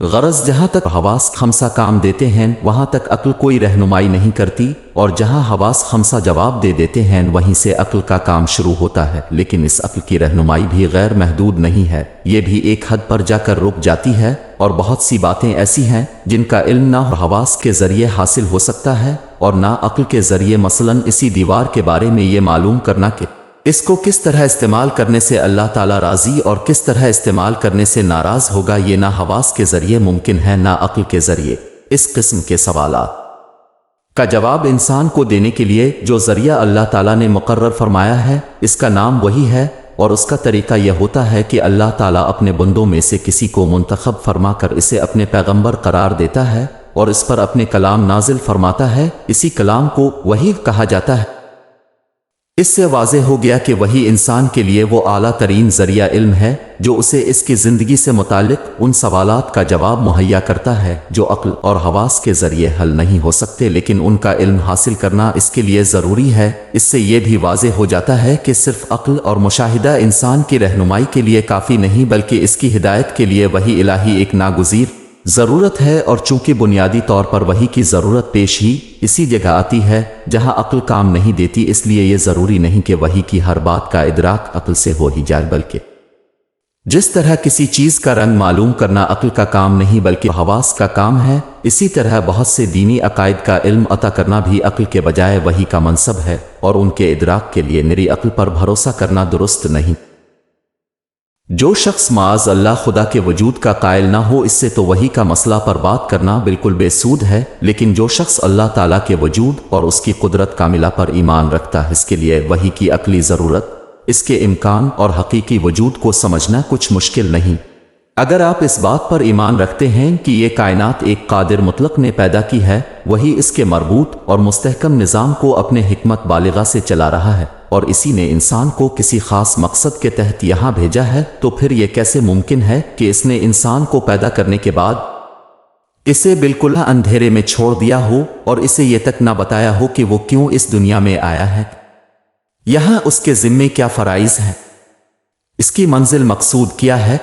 غرض جہاں تک حواس خمسہ کام دیتے ہیں وہاں تک عقل کوئی رہنمائی نہیں کرتی، اور جہاں حواس خمسہ جواب دے دیتے ہیں وہیں سے عقل کا کام شروع ہوتا ہے، لیکن اس عقل کی رہنمائی بھی غیر محدود نہیں ہے، یہ بھی ایک حد پر جا کر رک جاتی ہے، اور بہت سی باتیں ایسی ہیں جن کا علم نہ حواس کے ذریعے حاصل ہو سکتا ہے اور نہ عقل کے ذریعے، مثلاً اسی دیوار کے بارے میں یہ معلوم کرنا کہ اس کو کس طرح استعمال کرنے سے اللہ تعالیٰ راضی اور کس طرح استعمال کرنے سے ناراض ہوگا، یہ نہ حواس کے ذریعے ممکن ہے نہ عقل کے ذریعے۔ اس قسم کے سوالات کا جواب انسان کو دینے کے لیے جو ذریعہ اللہ تعالیٰ نے مقرر فرمایا ہے، اس کا نام وہی ہے، اور اس کا طریقہ یہ ہوتا ہے کہ اللہ تعالیٰ اپنے بندوں میں سے کسی کو منتخب فرما کر اسے اپنے پیغمبر قرار دیتا ہے اور اس پر اپنے کلام نازل فرماتا ہے، اسی کلام کو وحی کہا جاتا ہے۔ اس سے واضح ہو گیا کہ وہی انسان کے لیے وہ اعلیٰ ترین ذریعہ علم ہے جو اسے اس کی زندگی سے متعلق ان سوالات کا جواب مہیا کرتا ہے جو عقل اور حواس کے ذریعے حل نہیں ہو سکتے، لیکن ان کا علم حاصل کرنا اس کے لیے ضروری ہے۔ اس سے یہ بھی واضح ہو جاتا ہے کہ صرف عقل اور مشاہدہ انسان کی رہنمائی کے لیے کافی نہیں، بلکہ اس کی ہدایت کے لیے وحی الہی ایک ناگزیر ضرورت ہے، اور چونکہ بنیادی طور پر وحی کی ضرورت پیش ہی اسی جگہ آتی ہے جہاں عقل کام نہیں دیتی، اس لیے یہ ضروری نہیں کہ وحی کی ہر بات کا ادراک عقل سے ہو ہی جائے، بلکہ جس طرح کسی چیز کا رنگ معلوم کرنا عقل کا کام نہیں بلکہ حواس کا کام ہے، اسی طرح بہت سے دینی عقائد کا علم عطا کرنا بھی عقل کے بجائے وحی کا منصب ہے، اور ان کے ادراک کے لیے نری عقل پر بھروسہ کرنا درست نہیں۔ جو شخص معاذ اللہ خدا کے وجود کا قائل نہ ہو، اس سے تو وحی کا مسئلہ پر بات کرنا بالکل بے سود ہے، لیکن جو شخص اللہ تعالیٰ کے وجود اور اس کی قدرت کاملہ پر ایمان رکھتا ہے، اس کے لیے وحی کی عقلی ضرورت، اس کے امکان اور حقیقی وجود کو سمجھنا کچھ مشکل نہیں۔ اگر آپ اس بات پر ایمان رکھتے ہیں کہ یہ کائنات ایک قادر مطلق نے پیدا کی ہے، وہی اس کے مربوط اور مستحکم نظام کو اپنے حکمت بالغہ سے چلا رہا ہے، اور اسی نے انسان کو کسی خاص مقصد کے تحت یہاں بھیجا ہے، تو پھر یہ کیسے ممکن ہے کہ اس نے انسان کو پیدا کرنے کے بعد اسے بالکل اندھیرے میں چھوڑ دیا ہو اور اسے یہ تک نہ بتایا ہو کہ وہ کیوں اس دنیا میں آیا ہے، یہاں اس کے ذمے کیا فرائض ہیں، اس کی منزل مقصود کیا ہے،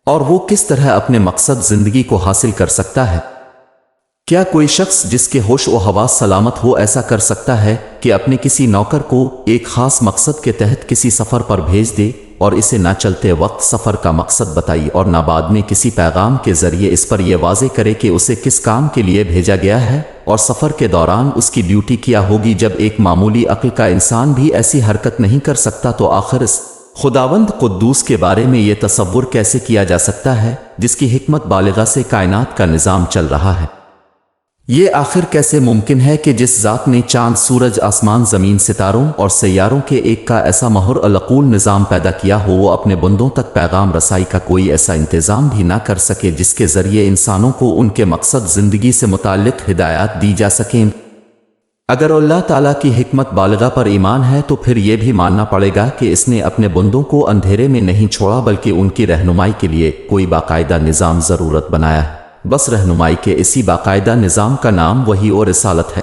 اور وہ کس طرح اپنے مقصد زندگی کو حاصل کر سکتا ہے؟ کیا کوئی شخص جس کے ہوش و حواس سلامت ہو ایسا کر سکتا ہے کہ اپنے کسی نوکر کو ایک خاص مقصد کے تحت کسی سفر پر بھیج دے اور اسے نہ چلتے وقت سفر کا مقصد بتائی اور نہ بعد میں کسی پیغام کے ذریعے اس پر یہ واضح کرے کہ اسے کس کام کے لیے بھیجا گیا ہے اور سفر کے دوران اس کی ڈیوٹی کیا ہوگی؟ جب ایک معمولی عقل کا انسان بھی ایسی حرکت نہیں کر سکتا تو آخر اس خداوند قدوس کے بارے میں یہ تصور کیسے کیا جا سکتا ہے جس کی حکمت بالغہ سے کائنات کا نظام چل رہا ہے؟ یہ آخر کیسے ممکن ہے کہ جس ذات نے چاند، سورج، آسمان، زمین، ستاروں اور سیاروں کے ایک کا ایسا مہر العقول نظام پیدا کیا ہو، وہ اپنے بندوں تک پیغام رسائی کا کوئی ایسا انتظام بھی نہ کر سکے جس کے ذریعے انسانوں کو ان کے مقصد زندگی سے متعلق ہدایات دی جا سکیں؟ اگر اللہ تعالیٰ کی حکمت بالغہ پر ایمان ہے تو پھر یہ بھی ماننا پڑے گا کہ اس نے اپنے بندوں کو اندھیرے میں نہیں چھوڑا بلکہ ان کی رہنمائی کے لیے کوئی باقاعدہ نظام ضرورت بنایا ہے۔ بس رہنمائی کے اسی باقاعدہ نظام کا نام وحی اور رسالت ہے۔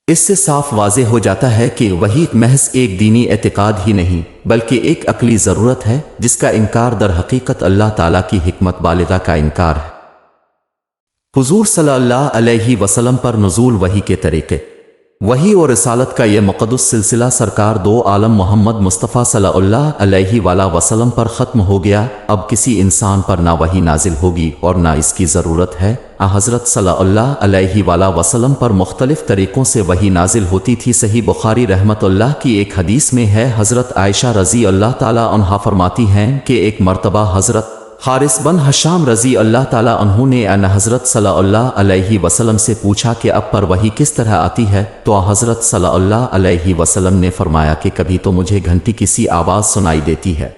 اس سے صاف واضح ہو جاتا ہے کہ وحی محض ایک دینی اعتقاد ہی نہیں بلکہ ایک عقلی ضرورت ہے جس کا انکار در حقیقت اللہ تعالیٰ کی حکمت بالغہ کا انکار ہے۔ حضور صلی اللہ علیہ وسلم پر نزول وحی کے طریقے۔ وحی اور رسالت کا یہ مقدس سلسلہ سرکار دو عالم محمد مصطفیٰ صلی اللہ علیہ وآلہ وسلم پر ختم ہو گیا۔ اب کسی انسان پر نہ وحی نازل ہوگی اور نہ اس کی ضرورت ہے۔ حضرت صلی اللہ علیہ وآلہ وسلم پر مختلف طریقوں سے وحی نازل ہوتی تھی۔ صحیح بخاری رحمت اللہ کی ایک حدیث میں ہے، حضرت عائشہ رضی اللہ تعالی عنہا فرماتی ہیں کہ ایک مرتبہ حضرت حارث بن حشام رضی اللہ تعالی عنہ نے حضرت صلی اللہ علیہ وسلم سے پوچھا کہ اب پر وحی کس طرح آتی ہے؟ تو حضرت صلی اللہ علیہ وسلم نے فرمایا کہ کبھی تو مجھے گھنٹی کی سی آواز سنائی دیتی ہے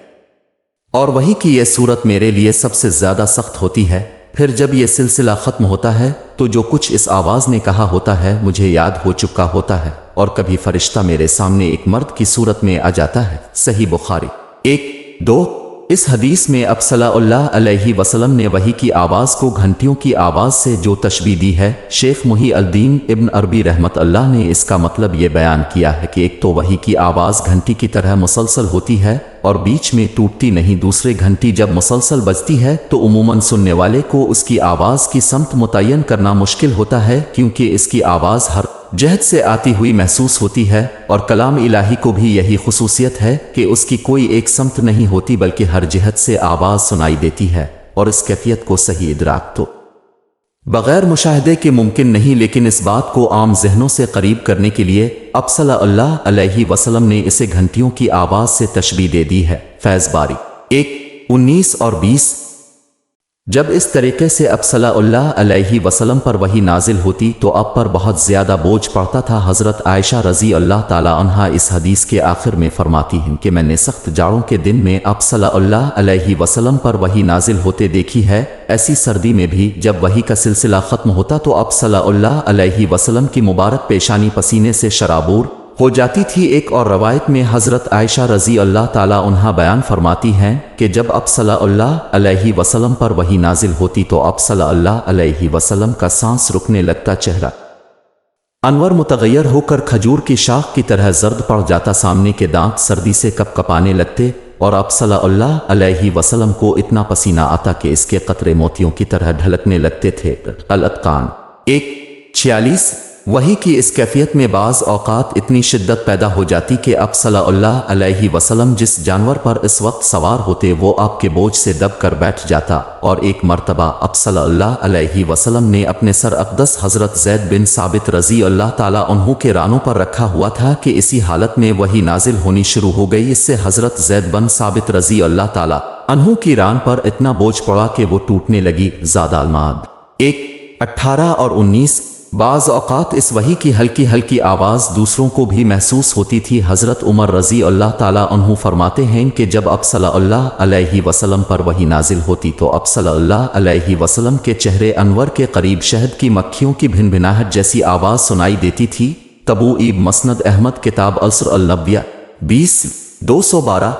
اور وحی کی یہ صورت میرے لیے سب سے زیادہ سخت ہوتی ہے، پھر جب یہ سلسلہ ختم ہوتا ہے تو جو کچھ اس آواز نے کہا ہوتا ہے مجھے یاد ہو چکا ہوتا ہے، اور کبھی فرشتہ میرے سامنے ایک مرد کی صورت میں آ جاتا ہے۔ صحیح بخاری 1-2 اس حدیث میں اب صلی اللہ علیہ وسلم نے وحی کی آواز کو گھنٹیوں کی آواز سے جو تشبیہ دی ہے، شیخ محی الدین ابن عربی رحمت اللہ نے اس کا مطلب یہ بیان کیا ہے کہ ایک تو وحی کی آواز گھنٹی کی طرح مسلسل ہوتی ہے اور بیچ میں ٹوٹتی نہیں، دوسرے گھنٹی جب مسلسل بجتی ہے تو عموماً سننے والے کو اس کی آواز کی سمت متعین کرنا مشکل ہوتا ہے، کیونکہ اس کی آواز ہر جہت سے آتی ہوئی محسوس ہوتی ہے، اور کلام الہی کو بھی یہی خصوصیت ہے کہ اس کی کوئی ایک سمت نہیں ہوتی بلکہ ہر جہت سے آواز سنائی دیتی ہے، اور اس کیفیت کو صحیح ادراک تو بغیر مشاہدے کے ممکن نہیں، لیکن اس بات کو عام ذہنوں سے قریب کرنے کے لیے اب صلی اللہ علیہ وسلم نے اسے گھنٹیوں کی آواز سے تشبیہ دے دی ہے۔ فیض باری 1:19 اور 20۔ جب اس طریقے سے اب صلی اللہ علیہ وسلم پر وحی نازل ہوتی تو اب پر بہت زیادہ بوجھ پڑتا تھا۔ حضرت عائشہ رضی اللہ تعالی عنہا اس حدیث کے آخر میں فرماتی ہیں کہ میں نے سخت جاڑوں کے دن میں اب صلی اللہ علیہ وسلم پر وحی نازل ہوتے دیکھی ہے، ایسی سردی میں بھی جب وحی کا سلسلہ ختم ہوتا تو اب صلی اللہ علیہ وسلم کی مبارک پیشانی پسینے سے شرابور ہو جاتی تھی۔ ایک اور روایت میں حضرت عائشہ رضی اللہ تعالی عنہا بیان فرماتی ہیں کہ جب اب صلی اللہ علیہ وسلم پر وحی نازل ہوتی تو اب صلی اللہ علیہ وسلم کا سانس رکنے لگتا، چہرہ انور متغیر ہو کر کھجور کی شاخ کی طرح زرد پڑ جاتا، سامنے کے دانت سردی سے کپ کپانے لگتے، اور اب صلی اللہ علیہ وسلم کو اتنا پسینہ آتا کہ اس کے قطرے موتیوں کی طرح ڈھلکنے لگتے تھے۔ الاتقان 1:46۔ وحی کی اس کیفیت میں بعض اوقات اتنی شدت پیدا ہو جاتی کہ اب صلی اللہ علیہ وسلم جس جانور پر اس وقت سوار ہوتے وہ آپ کے بوجھ سے دب کر بیٹھ جاتا، اور ایک مرتبہ اب صلی اللہ علیہ وسلم نے اپنے سر اقدس حضرت زید بن ثابت رضی اللہ تعالی عنہ کے رانوں پر رکھا ہوا تھا کہ اسی حالت میں وحی نازل ہونی شروع ہو گئی۔ اس سے حضرت زید بن ثابت رضی اللہ تعالی عنہ کی ران پر اتنا بوجھ پڑا کہ وہ ٹوٹنے لگی۔ زاد المعاد 1:18 اور 19۔ بعض اوقات اس وحی کی ہلکی ہلکی آواز دوسروں کو بھی محسوس ہوتی تھی۔ حضرت عمر رضی اللہ تعالی عنہ فرماتے ہیں کہ جب اب صلی اللہ علیہ وسلم پر وحی نازل ہوتی تو اب صلی اللہ علیہ وسلم کے چہرے انور کے قریب شہد کی مکھیوں کی بھن بھناہٹ جیسی آواز سنائی دیتی تھی۔ تبوئیب مسند احمد کتاب السر النبیہ 20:212۔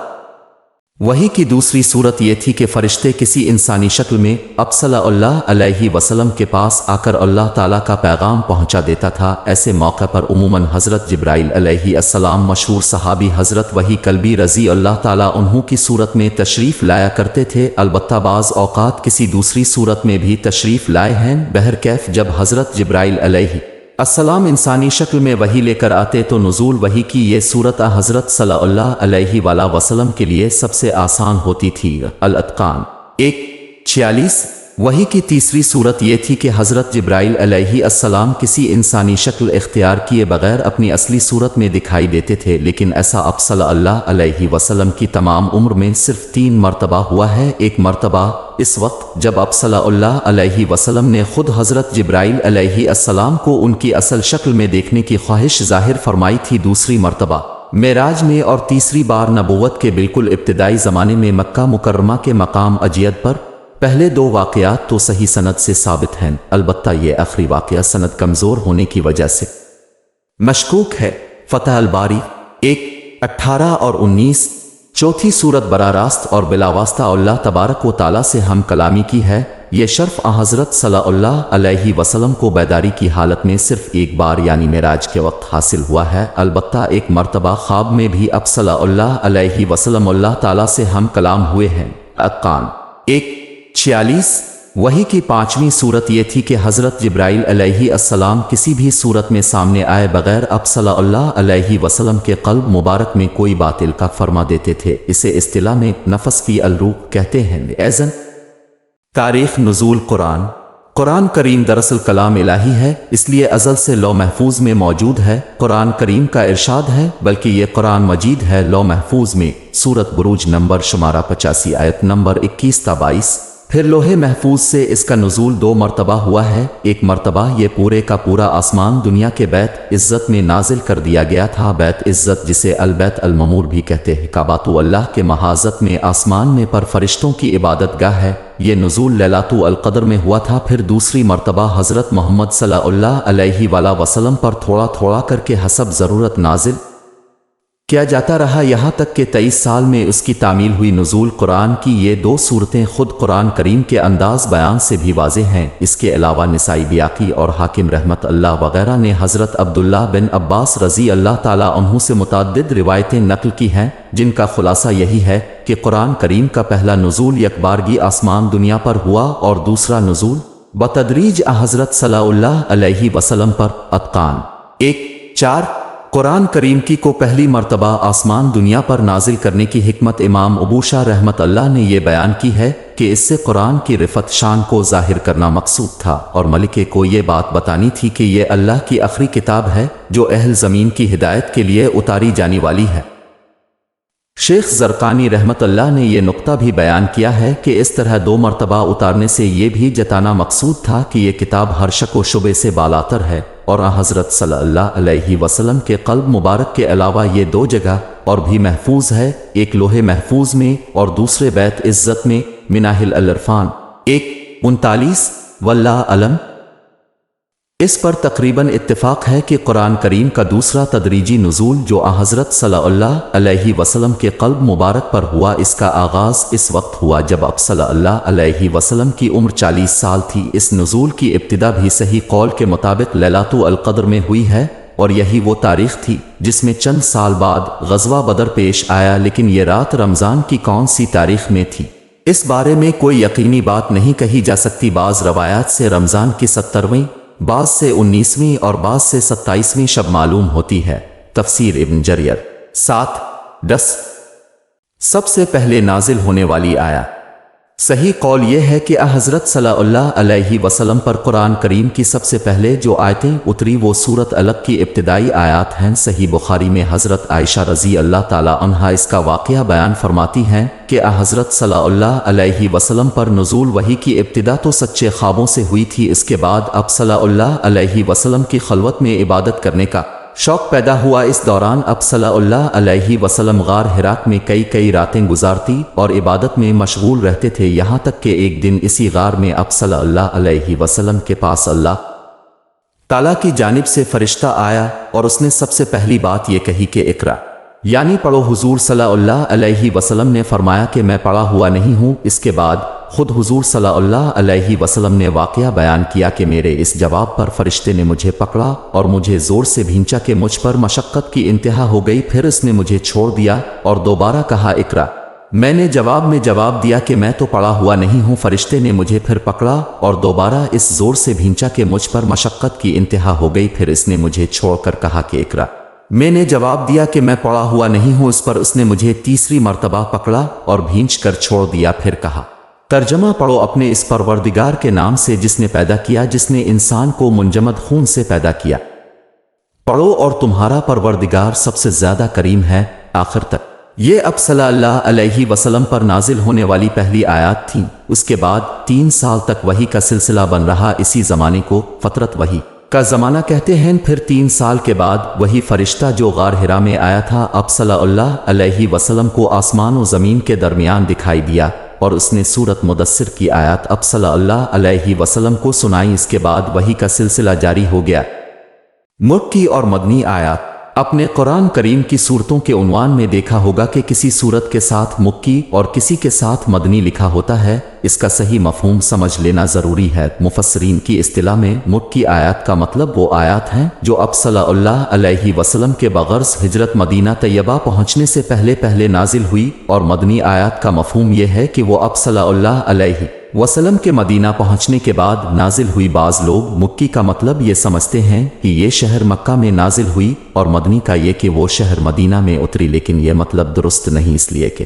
وحی کی دوسری صورت یہ تھی کہ فرشتے کسی انسانی شکل میں اب صلی اللہ علیہ وسلم کے پاس آ کر اللہ تعالیٰ کا پیغام پہنچا دیتا تھا۔ ایسے موقع پر عموماً حضرت جبرائیل علیہ السلام مشہور صحابی حضرت وحی کلبی رضی اللہ تعالیٰ عنہ کی صورت میں تشریف لایا کرتے تھے، البتہ بعض اوقات کسی دوسری صورت میں بھی تشریف لائے ہیں۔ بہرکیف جب حضرت جبرائیل علیہ السلام انسانی شکل میں وحی لے کر آتے تو نزول وحی کی یہ صورت حضرت صلی اللہ علیہ وآلہ وسلم کے لیے سب سے آسان ہوتی تھی۔ الاتقان 1:46۔ وحی کی تیسری صورت یہ تھی کہ حضرت جبرائیل علیہ السلام کسی انسانی شکل اختیار کیے بغیر اپنی اصلی صورت میں دکھائی دیتے تھے، لیکن ایسا اب صلی اللہ علیہ وسلم کی تمام عمر میں صرف 3 مرتبہ ہوا ہے۔ ایک مرتبہ اس وقت جب اب صلی اللہ علیہ وسلم نے خود حضرت جبرائیل علیہ السلام کو ان کی اصل شکل میں دیکھنے کی خواہش ظاہر فرمائی تھی، دوسری مرتبہ معراج میں، اور تیسری بار نبوت کے بالکل ابتدائی زمانے میں مکہ مکرمہ کے مقام اجید پر۔ پہلے 2 واقعات تو صحیح سند سے ثابت ہیں، البتہ یہ آخری واقعہ سند کمزور ہونے کی وجہ سے مشکوک ہے۔ فتح الباری 1:18 اور 19۔ چوتھی صورت براہ راست اور بلا واسطہ اللہ تبارک و تعالیٰ سے ہم کلامی کی ہے۔ یہ شرف حضرت صلی اللہ علیہ وسلم کو بیداری کی حالت میں صرف ایک بار یعنی معراج کے وقت حاصل ہوا ہے، البتہ ایک مرتبہ خواب میں بھی اب صلی اللہ علیہ وسلم اللہ تعالیٰ سے ہم کلام ہوئے ہیں۔ الاتقان 1:46۔ وحی کی 5ویں صورت یہ تھی کہ حضرت جبرائیل علیہ السلام کسی بھی صورت میں سامنے آئے بغیر اب صلی اللہ علیہ وسلم کے قلب مبارک میں کوئی بات القاء فرما دیتے تھے۔ اسے اصطلاح میں نفس کی الروح کہتے ہیں۔ ایزن تاریخ نزول قرآن کریم دراصل کلام الہی ہے، اس لیے ازل سے لوح محفوظ میں موجود ہے۔ قرآن کریم کا ارشاد ہے، بلکہ یہ قرآن مجید ہے لوح محفوظ میں۔ سورۃ بروج نمبر شمارہ 85 آیت نمبر 21 تا 22۔ پھر لوح محفوظ سے اس کا نزول 2 مرتبہ ہوا ہے۔ ایک مرتبہ یہ پورے کا پورا آسمان دنیا کے بیت عزت میں نازل کر دیا گیا تھا۔ بیت عزت جسے البیت المعمور بھی کہتے ہیں، کعبۃ اللہ کے محاذت میں آسمان میں پر فرشتوں کی عبادت گاہ ہے۔ یہ نزول لیلۃ القدر میں ہوا تھا۔ پھر دوسری مرتبہ حضرت محمد صلی اللہ علیہ وآلہ وسلم پر تھوڑا تھوڑا کر کے حسب ضرورت نازل کیا جاتا رہا یہاں تک کہ 23 سال میں اس کی تعمیل ہوئی۔ نزول قرآن کی یہ دو صورتیں خود قرآن کریم کے انداز بیان سے بھی واضح ہیں۔ اس کے علاوہ نسائی بیاقی اور حاکم رحمت اللہ وغیرہ نے حضرت عبداللہ بن عباس رضی اللہ تعالیٰ عنہ سے متعدد روایتیں نقل کی ہیں، جن کا خلاصہ یہی ہے کہ قرآن کریم کا پہلا نزول یکبارگی آسمان دنیا پر ہوا اور دوسرا نزول بتدریج حضرت صلی اللہ علیہ وسلم پر اتقان 1:4 قرآن کریم کی کو پہلی مرتبہ آسمان دنیا پر نازل کرنے کی حکمت امام ابو شاہ رحمت اللہ نے یہ بیان کی ہے کہ اس سے قرآن کی رفعت شان کو ظاہر کرنا مقصود تھا اور ملکے کو یہ بات بتانی تھی کہ یہ اللہ کی آخری کتاب ہے جو اہل زمین کی ہدایت کے لیے اتاری جانے والی ہے۔ شیخ زرقانی رحمت اللہ نے یہ نقطہ بھی بیان کیا ہے کہ اس طرح 2 مرتبہ اتارنے سے یہ بھی جتانا مقصود تھا کہ یہ کتاب ہر شک و شبے سے بالاتر ہے اور حضرت صلی اللہ علیہ وسلم کے قلب مبارک کے علاوہ یہ 2 جگہ اور بھی محفوظ ہے، ایک لوح محفوظ میں اور دوسرے بیت عزت میں۔ مناہل العرفان 1:39 واللہ علم۔ اس پر تقریباً اتفاق ہے کہ قرآن کریم کا دوسرا تدریجی نزول جو حضرت صلی اللہ علیہ وسلم کے قلب مبارک پر ہوا، اس کا آغاز اس وقت ہوا جب آپ صلی اللہ علیہ وسلم کی عمر 40 سال تھی۔ اس نزول کی ابتدا بھی صحیح قول کے مطابق لیلۃ القدر میں ہوئی ہے اور یہی وہ تاریخ تھی جس میں چند سال بعد غزوہ بدر پیش آیا، لیکن یہ رات رمضان کی کون سی تاریخ میں تھی اس بارے میں کوئی یقینی بات نہیں کہی جا سکتی۔ بعض روایات سے رمضان کی 70ویں، بعض سے 19ویں اور بعض سے 27ویں شب معلوم ہوتی ہے۔ تفسیر ابن جریر 7:10 سب سے پہلے نازل ہونے والی آیت۔ صحیح قول یہ ہے کہ حضرت صلی اللہ علیہ وسلم پر قرآن کریم کی سب سے پہلے جو آیتیں اتری وہ سورۃ الق کی ابتدائی آیات ہیں۔ صحیح بخاری میں حضرت عائشہ رضی اللہ تعالی عنہا اس کا واقعہ بیان فرماتی ہیں کہ حضرت صلی اللہ علیہ وسلم پر نزول وحی کی ابتدا تو سچے خوابوں سے ہوئی تھی، اس کے بعد اب صلی اللہ علیہ وسلم کی خلوت میں عبادت کرنے کا شوق پیدا ہوا۔ اس دوران اب صلی اللہ علیہ وسلم غار حراء میں کئی راتیں گزارتی اور عبادت میں مشغول رہتے تھے، یہاں تک کہ ایک دن اسی غار میں اب صلی اللہ علیہ وسلم کے پاس اللہ تعالیٰ کی جانب سے فرشتہ آیا اور اس نے سب سے پہلی بات یہ کہی کہ اقرا یعنی پڑھو۔ حضور صلی اللہ علیہ وسلم نے فرمایا کہ میں پڑھا ہوا نہیں ہوں۔ اس کے بعد خود حضور صلی اللہ علیہ وسلم نے واقعہ بیان کیا کہ میرے اس جواب پر فرشتے نے مجھے پکڑا اور مجھے زور سے بھینچا کہ مجھ پر مشقت کی انتہا ہو گئی، پھر اس نے مجھے چھوڑ دیا اور دوبارہ کہا اقرا۔ میں نے جواب میں جواب دیا کہ میں تو پڑا ہوا نہیں ہوں۔ فرشتے نے مجھے پھر پکڑا اور دوبارہ اس زور سے بھینچا کہ مجھ پر مشقت کی انتہا ہو گئی، پھر اس نے مجھے چھوڑ کر کہا کہ اقرا۔ میں نے جواب دیا کہ میں پڑا ہوا نہیں ہوں۔ اس پر اس نے مجھے تیسری مرتبہ پکڑا اور بھینچ کر چھوڑ دیا، پھر کہا ترجمہ پڑھو اپنے اس پروردگار کے نام سے جس نے پیدا کیا، جس نے انسان کو منجمد خون سے پیدا کیا۔ پڑھو اور تمہارا پروردگار سب سے زیادہ کریم ہے، آخر تک۔ یہ اب صلی اللہ علیہ وسلم پر نازل ہونے والی پہلی آیات تھیں۔ اس کے بعد 3 سال تک وحی کا سلسلہ بن رہا۔ اسی زمانے کو فترت وحی کا زمانہ کہتے ہیں۔ پھر 3 سال کے بعد وہی فرشتہ جو غار حرا میں آیا تھا اب صلی اللہ علیہ وسلم کو آسمان و زمین کے درمیان دکھائی دیا اور اس نے سورۃ مدثر کی آیات اب صلی اللہ علیہ وسلم کو سنائی۔ اس کے بعد وحی کا سلسلہ جاری ہو گیا۔ مکی اور مدنی آیات۔ اپنے قرآن کریم کی صورتوں کے عنوان میں دیکھا ہوگا کہ کسی صورت کے ساتھ مکی اور کسی کے ساتھ مدنی لکھا ہوتا ہے۔ اس کا صحیح مفہوم سمجھ لینا ضروری ہے۔ مفسرین کی اصطلاح میں مکی آیات کا مطلب وہ آیات ہیں جو اب صلی اللہ علیہ وسلم کے بغرض ہجرت مدینہ طیبہ پہنچنے سے پہلے نازل ہوئی، اور مدنی آیات کا مفہوم یہ ہے کہ وہ اب صلی اللہ علیہ وسلم کے مدینہ پہنچنے کے بعد نازل ہوئی۔ بعض لوگ مکی کا مطلب یہ سمجھتے ہیں کہ یہ شہر مکہ میں نازل ہوئی اور مدنی کا یہ کہ وہ شہر مدینہ میں اتری، لیکن یہ مطلب درست نہیں، اس لیے کہ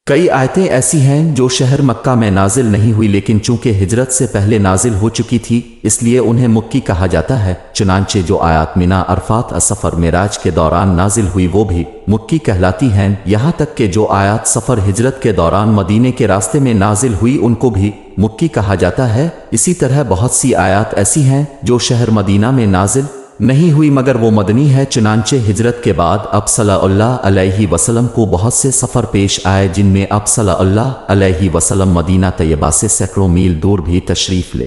کئی آیتیں ایسی ہیں جو شہر مکہ میں نازل نہیں ہوئی لیکن چونکہ ہجرت سے پہلے نازل ہو چکی تھی اس لیے انہیں مکی کہا جاتا ہے۔ چنانچہ جو آیات مینا، عرفات، سفر، معراج کے دوران نازل ہوئی وہ بھی مکی کہلاتی ہیں، یہاں تک کہ جو آیات سفر ہجرت کے دوران مدینے کے راستے میں نازل ہوئی ان کو بھی مکی کہا جاتا ہے۔ اسی طرح بہت سی آیات ایسی ہیں جو شہر مدینہ میں نازل نہیں ہوئی مگر وہ مدنی ہے۔ چنانچہ ہجرت کے بعد اب صلی اللہ علیہ وسلم کو بہت سے سفر پیش آئے جن میں اب صلی اللہ علیہ وسلم مدینہ طیبہ سے سینکڑوں میل دور بھی تشریف لے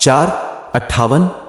4:58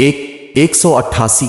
188।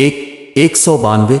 192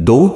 2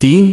3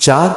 4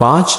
5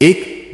1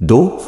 2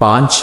5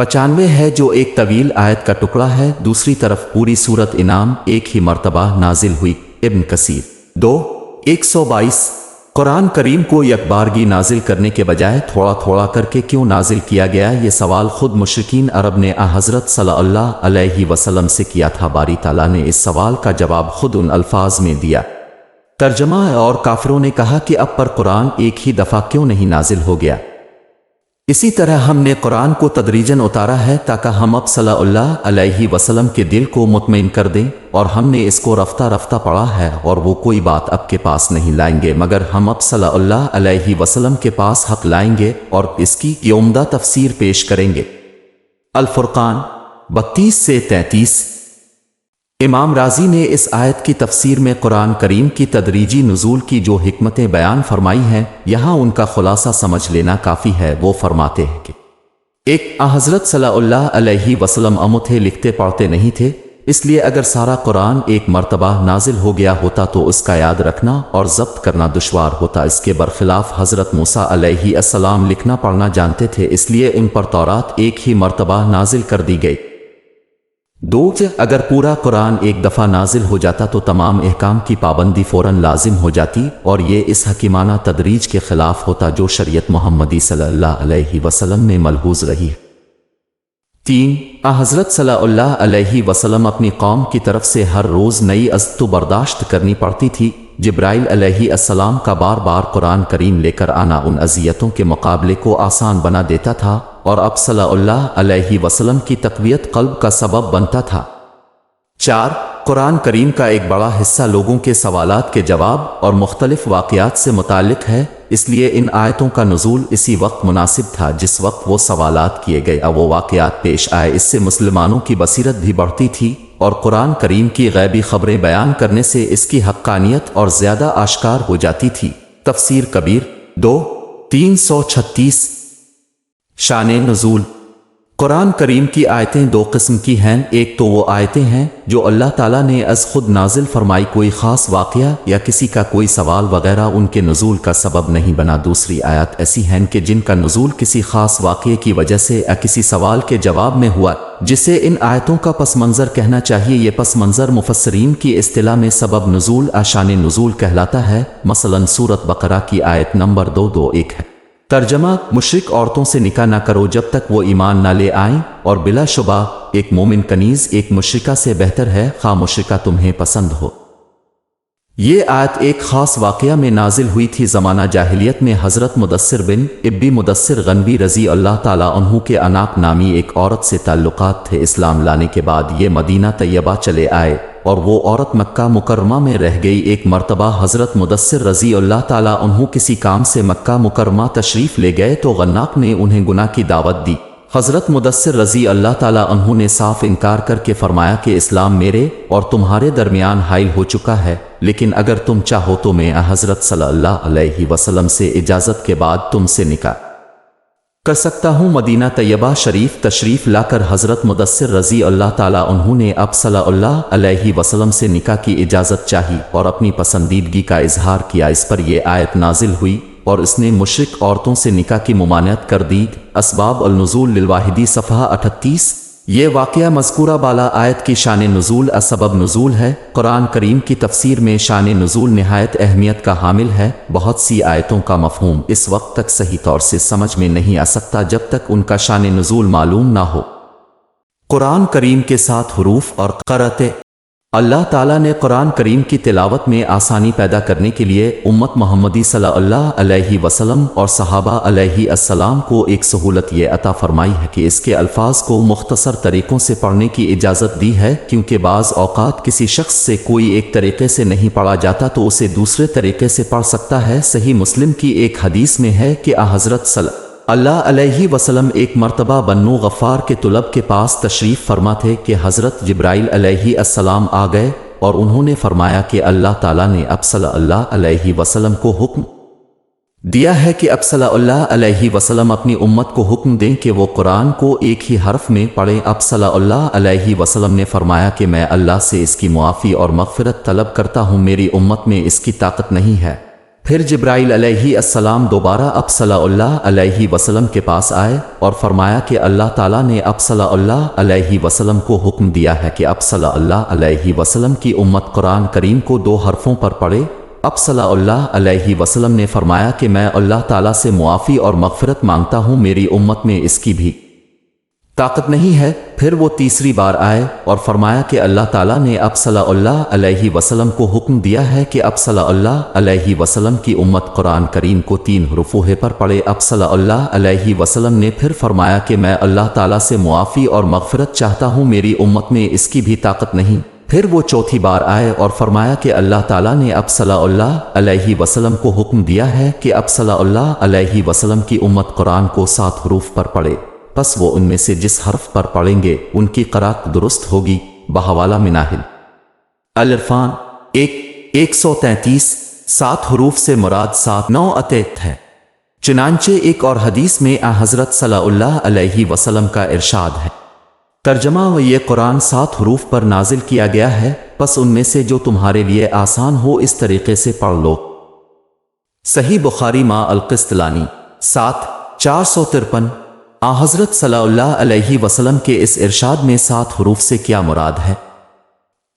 95 ہے جو ایک طویل آیت کا ٹکڑا ہے، دوسری طرف پوری سورت انعام ایک ہی مرتبہ نازل ہوئی۔ ابن کثیر 122 قرآن کریم کو یکبارگی نازل کرنے کے بجائے تھوڑا تھوڑا کر کے کیوں نازل کیا گیا؟ یہ سوال خود مشرکین عرب نے حضرت صلی اللہ علیہ وسلم سے کیا تھا۔ باری تعالیٰ نے اس سوال کا جواب خود ان الفاظ میں دیا۔ ترجمہ: اور کافروں نے کہا کہ اب پر قرآن ایک ہی دفعہ کیوں نہیں نازل ہو گیا؟ اسی طرح ہم نے قرآن کو تدریجاً اتارا ہے تاکہ ہم اب صلی اللہ علیہ وسلم کے دل کو مطمئن کر دیں، اور ہم نے اس کو رفتہ رفتہ پڑھا ہے، اور وہ کوئی بات اب کے پاس نہیں لائیں گے مگر ہم اب صلی اللہ علیہ وسلم کے پاس حق لائیں گے اور اس کی عمدہ تفسیر پیش کریں گے۔ الفرقان 32 سے 33 امام رازی نے اس آیت کی تفسیر میں قرآن کریم کی تدریجی نزول کی جو حکمتیں بیان فرمائی ہیں، یہاں ان کا خلاصہ سمجھ لینا کافی ہے۔ وہ فرماتے ہیں کہ ایک حضرت صلی اللہ علیہ وسلم امتھے لکھتے پڑھتے نہیں تھے، اس لیے اگر سارا قرآن ایک مرتبہ نازل ہو گیا ہوتا تو اس کا یاد رکھنا اور ضبط کرنا دشوار ہوتا۔ اس کے برخلاف حضرت موسیٰ علیہ السلام لکھنا پڑھنا جانتے تھے، اس لیے ان پر تورات ایک ہی مرتبہ نازل کر دی گئی۔ اگر پورا قرآن ایک دفعہ نازل ہو جاتا تو تمام احکام کی پابندی فوراً لازم ہو جاتی، اور یہ اس حکیمانہ تدریج کے خلاف ہوتا جو شریعت محمدی صلی اللہ علیہ وسلم میں ملحوظ رہی۔ 3 حضرت صلی اللہ علیہ وسلم اپنی قوم کی طرف سے ہر روز نئی اذیت برداشت کرنی پڑتی تھی۔ جبرائیل علیہ السلام کا بار بار قرآن کریم لے کر آنا ان اذیتوں کے مقابلے کو آسان بنا دیتا تھا، اور اب صلی اللہ علیہ وسلم کی تقویت قلب کا سبب بنتا تھا۔ 4 قرآن کریم کا ایک بڑا حصہ لوگوں کے سوالات کے جواب اور مختلف واقعات سے متعلق ہے، اس لیے ان آیتوں کا نزول اسی وقت مناسب تھا جس وقت وہ سوالات کیے گئے اور وہ واقعات پیش آئے۔ اس سے مسلمانوں کی بصیرت بھی بڑھتی تھی، اور قرآن کریم کی غیبی خبریں بیان کرنے سے اس کی حقانیت اور زیادہ آشکار ہو جاتی تھی۔ تفسیر کبیر 336 شان نزول قرآن کریم کی آیتیں دو قسم کی ہیں، ایک تو وہ آیتیں ہیں جو اللہ تعالیٰ نے از خود نازل فرمائی، کوئی خاص واقعہ یا کسی کا کوئی سوال وغیرہ ان کے نزول کا سبب نہیں بنا۔ دوسری آیات ایسی ہیں کہ جن کا نزول کسی خاص واقعے کی وجہ سے یا کسی سوال کے جواب میں ہوا، جسے ان آیتوں کا پس منظر کہنا چاہیے۔ یہ پس منظر مفسرین کی اصطلاح میں سبب نزول شان نزول کہلاتا ہے۔ مثلا سورت بقرہ کی آیت نمبر 221 ہے۔ ترجمہ: مشرک عورتوں سے نکاح نہ کرو جب تک وہ ایمان نہ لے آئیں، اور بلا شبہ ایک مومن کنیز ایک مشرکہ سے بہتر ہے، خواہ مشرکہ تمہیں پسند ہو۔ یہ آیت ایک خاص واقعہ میں نازل ہوئی تھی۔ زمانہ جاہلیت میں حضرت مدثر بن ابی مدثر غنوی رضی اللہ تعالیٰ عنہ کے عناق نامی ایک عورت سے تعلقات تھے۔ اسلام لانے کے بعد یہ مدینہ طیبہ چلے آئے، اور وہ عورت مکہ مکرمہ میں رہ گئی۔ ایک مرتبہ حضرت مدثر رضی اللہ تعالیٰ عنہ کسی کام سے مکہ مکرمہ تشریف لے گئے تو غناق نے انہیں گناہ کی دعوت دی۔ حضرت مدثر رضی اللہ تعالیٰ عنہ نے صاف انکار کر کے فرمایا کہ اسلام میرے اور تمہارے درمیان حائل ہو چکا ہے، لیکن اگر تم چاہو تو میں حضرت صلی اللہ علیہ وسلم سے اجازت کے بعد تم سے نکاح کر سکتا ہوں۔ مدینہ طیبہ شریف تشریف لا کر حضرت مدثر رضی اللہ تعالیٰ عنہ نے اب صلی اللہ علیہ وسلم سے نکاح کی اجازت چاہی اور اپنی پسندیدگی کا اظہار کیا۔ اس پر یہ آیت نازل ہوئی اور اس نے مشرک عورتوں سے نکاح کی ممانعت کر دی۔ اسباب النزول للواحدی صفحہ 38۔ یہ واقعہ مذکورہ بالا آیت کی شان نزول سبب نزول ہے۔ قرآن کریم کی تفسیر میں شان نزول نہایت اہمیت کا حامل ہے۔ بہت سی آیتوں کا مفہوم اس وقت تک صحیح طور سے سمجھ میں نہیں آ سکتا جب تک ان کا شان نزول معلوم نہ ہو۔ قرآن کریم کے ساتھ حروف اور قرأت اللہ تعالیٰ نے قرآن کریم کی تلاوت میں آسانی پیدا کرنے کے لیے امت محمدی صلی اللہ علیہ وسلم اور صحابہ علیہ السلام کو ایک سہولت یہ عطا فرمائی ہے کہ اس کے الفاظ کو مختصر طریقوں سے پڑھنے کی اجازت دی ہے، کیونکہ بعض اوقات کسی شخص سے کوئی ایک طریقے سے نہیں پڑھا جاتا تو اسے دوسرے طریقے سے پڑھ سکتا ہے۔ صحیح مسلم کی ایک حدیث میں ہے کہ حضرت صلی اللہ علیہ وسلم ایک مرتبہ بنو غفار کے طلب کے پاس تشریف فرما تھے کہ حضرت جبرائیل علیہ السلام آ گئے اور انہوں نے فرمایا کہ اللہ تعالیٰ نے اب صلی اللہ علیہ وسلم کو حکم دیا ہے کہ اب صلی اللہ علیہ وسلم اپنی امت کو حکم دیں کہ وہ قرآن کو ایک ہی حرف میں پڑھیں۔ اب صلی اللہ علیہ وسلم نے فرمایا کہ میں اللہ سے اس کی معافی اور مغفرت طلب کرتا ہوں، میری امت میں اس کی طاقت نہیں ہے۔ پھر جبرائیل علیہ السلام دوبارہ اب صلی اللہ علیہ وسلم کے پاس آئے اور فرمایا کہ اللہ تعالیٰ نے اب صلی اللہ علیہ وسلم کو حکم دیا ہے کہ اب صلی اللہ علیہ وسلم کی امت قرآن کریم کو 2 حرفوں پر پڑھے۔ اب صلی اللہ علیہ وسلم نے فرمایا کہ میں اللہ تعالیٰ سے معافی اور مغفرت مانگتا ہوں، میری امت میں اس کی بھی طاقت نہیں ہے۔ پھر وہ تیسری بار آئے اور فرمایا کہ اللہ تعالیٰ نے اب صلی اللہ علیہ وسلم کو حکم دیا ہے کہ اب صلی اللہ علیہ وسلم کی امت قرآن کریم کو 3 حروف پر پڑھے۔ اب صلی اللہ علیہ وسلم نے پھر فرمایا کہ میں اللہ تعالیٰ سے معافی اور مغفرت چاہتا ہوں، میری امت میں اس کی بھی طاقت نہیں۔ پھر وہ چوتھی بار آئے اور فرمایا کہ اللہ تعالیٰ نے اب صلی اللہ علیہ وسلم کو حکم دیا ہے کہ اب صلی اللہ علیہ وسلم کی امت قرآن کو 7 حروف پر پڑھے، پس وہ ان میں سے جس حرف پر پڑھیں گے ان کی قرات درست ہوگی۔ بحوالہ مناہل العرفان 133 7 حروف سے مراد 7 9 عطیت ہے۔ چنانچہ ایک اور حدیث میں حضرت صلی اللہ علیہ وسلم کا ارشاد ہے، ترجمہ و یہ قرآن 7 حروف پر نازل کیا گیا ہے، پس ان میں سے جو تمہارے لیے آسان ہو اس طریقے سے پڑھ لو۔ صحیح بخاری ما القسطلانی 7 453۔ حضرت صلی اللہ علیہ وسلم کے اس ارشاد میں 7 حروف سے کیا مراد ہے؟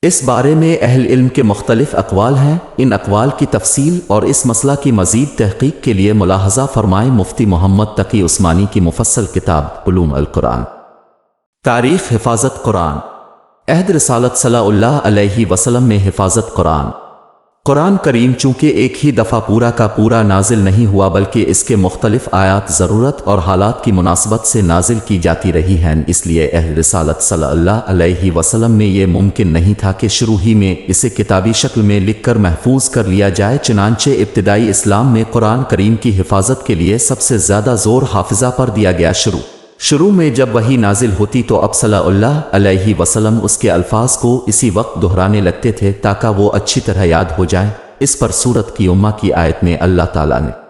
اس بارے میں اہل علم کے مختلف اقوال ہیں۔ ان اقوال کی تفصیل اور اس مسئلہ کی مزید تحقیق کے لیے ملاحظہ فرمائیں مفتی محمد تقی عثمانی کی مفصل کتاب علوم القرآن۔ تاریخ حفاظت قرآن۔ عہد رسالت صلی اللہ علیہ وسلم میں حفاظت قرآن۔ قرآن کریم چونکہ ایک ہی دفعہ پورا کا پورا نازل نہیں ہوا بلکہ اس کے مختلف آیات ضرورت اور حالات کی مناسبت سے نازل کی جاتی رہی ہیں، اس لیے اہل رسالت صلی اللہ علیہ وسلم میں یہ ممکن نہیں تھا کہ شروع ہی میں اسے کتابی شکل میں لکھ کر محفوظ کر لیا جائے۔ چنانچہ ابتدائی اسلام میں قرآن کریم کی حفاظت کے لیے سب سے زیادہ زور حافظہ پر دیا گیا۔ شروع میں جب وحی نازل ہوتی تو اب صلی اللہ علیہ وسلم اس کے الفاظ کو اسی وقت دہرانے لگتے تھے تاکہ وہ اچھی طرح یاد ہو جائیں۔ اس پر سورت کی امہ کی آیت میں اللہ تعالیٰ نے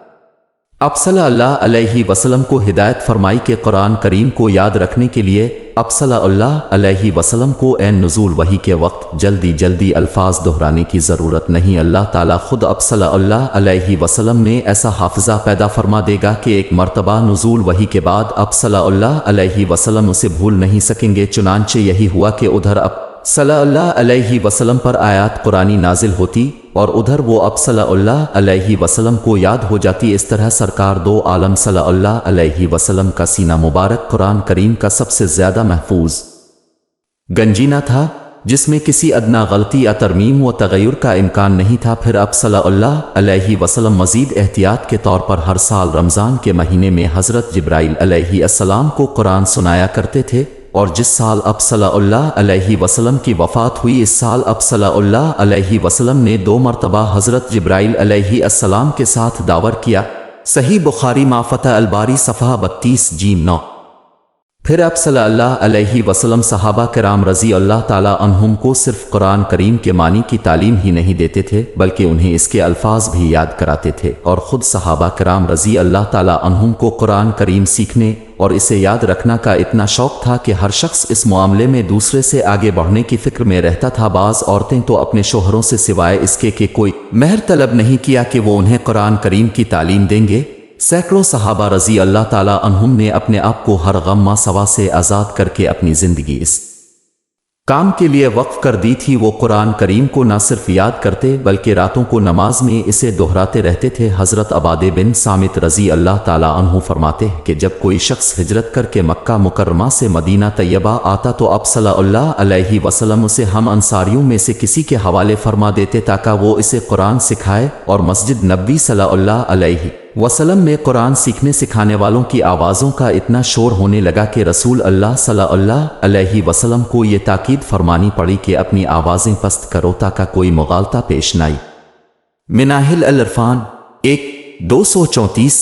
اب صلی اللہ علیہ وسلم کو ہدایت فرمائی کہ قرآن کریم کو یاد رکھنے کے لیے اب صلی اللہ علیہ وسلم کو عین نزول وحی کے وقت جلدی الفاظ دہرانے کی ضرورت نہیں۔ اللہ تعالیٰ خود اب صلی اللہ علیہ وسلم میں ایسا حافظہ پیدا فرما دے گا کہ ایک مرتبہ نزول وحی کے بعد اب صلی اللہ علیہ وسلم اسے بھول نہیں سکیں گے۔ چنانچہ یہی ہوا کہ ادھر اب صلی اللہ علیہ وسلم پر آیات قرآنی نازل ہوتی اور ادھر وہ اب صلی اللہ علیہ وسلم کو یاد ہو جاتی۔ اس طرح سرکار دو عالم صلی اللہ علیہ وسلم کا سینہ مبارک قرآن کریم کا سب سے زیادہ محفوظ گنجینہ تھا جس میں کسی ادنا غلطی یا ترمیم و تغیر کا امکان نہیں تھا۔ پھر اب صلی اللہ علیہ وسلم مزید احتیاط کے طور پر ہر سال رمضان کے مہینے میں حضرت جبرائیل علیہ السلام کو قرآن سنایا کرتے تھے، اور جس سال اب صلی اللہ علیہ وسلم کی وفات ہوئی اس سال اب صلی اللہ علیہ وسلم نے 2 مرتبہ حضرت جبرائیل علیہ السلام کے ساتھ داور کیا۔ صحیح بخاری ما فتح الباری صفحہ 32-9۔ پھر اب صلی اللہ علیہ وسلم صحابہ کرام رضی اللہ تعالیٰ عنہم کو صرف قرآن کریم کے معنی کی تعلیم ہی نہیں دیتے تھے بلکہ انہیں اس کے الفاظ بھی یاد کراتے تھے، اور خود صحابہ کرام رضی اللہ تعالیٰ عنہم کو قرآن کریم سیکھنے اور اسے یاد رکھنا کا اتنا شوق تھا کہ ہر شخص اس معاملے میں دوسرے سے آگے بڑھنے کی فکر میں رہتا تھا۔ بعض عورتیں تو اپنے شوہروں سے سوائے اس کے کہ کوئی مہر طلب نہیں کیا کہ وہ انہیں قرآن کریم کی تعلیم دیں گے۔ سینکڑوں صحابہ رضی اللہ تعالیٰ عنہم نے اپنے آپ کو ہر غم سوا سے آزاد کر کے اپنی زندگی اس کام کے لیے وقف کر دی تھی۔ وہ قرآن کریم کو نہ صرف یاد کرتے بلکہ راتوں کو نماز میں اسے دہراتے رہتے تھے۔ حضرت عبادہ بن صامت رضی اللہ تعالیٰ عنہ فرماتے ہیں کہ جب کوئی شخص ہجرت کر کے مکہ مکرمہ سے مدینہ طیبہ آتا تو اب صلی اللہ علیہ وسلم اسے ہم انصاریوں میں سے کسی کے حوالے فرما دیتے تاکہ وہ اسے قرآن سکھائے، اور مسجد نبوی صلی اللہ علیہ وسلم میں قرآن سیکھنے سکھانے والوں کی آوازوں کا اتنا شور ہونے لگا کہ رسول اللہ صلی اللہ علیہ وسلم کو یہ تاکید فرمانی پڑی کہ اپنی آوازیں پست کرو تاکہ کوئی مغالطہ پیش نہ آئے۔ مناہل العرفان 1-234۔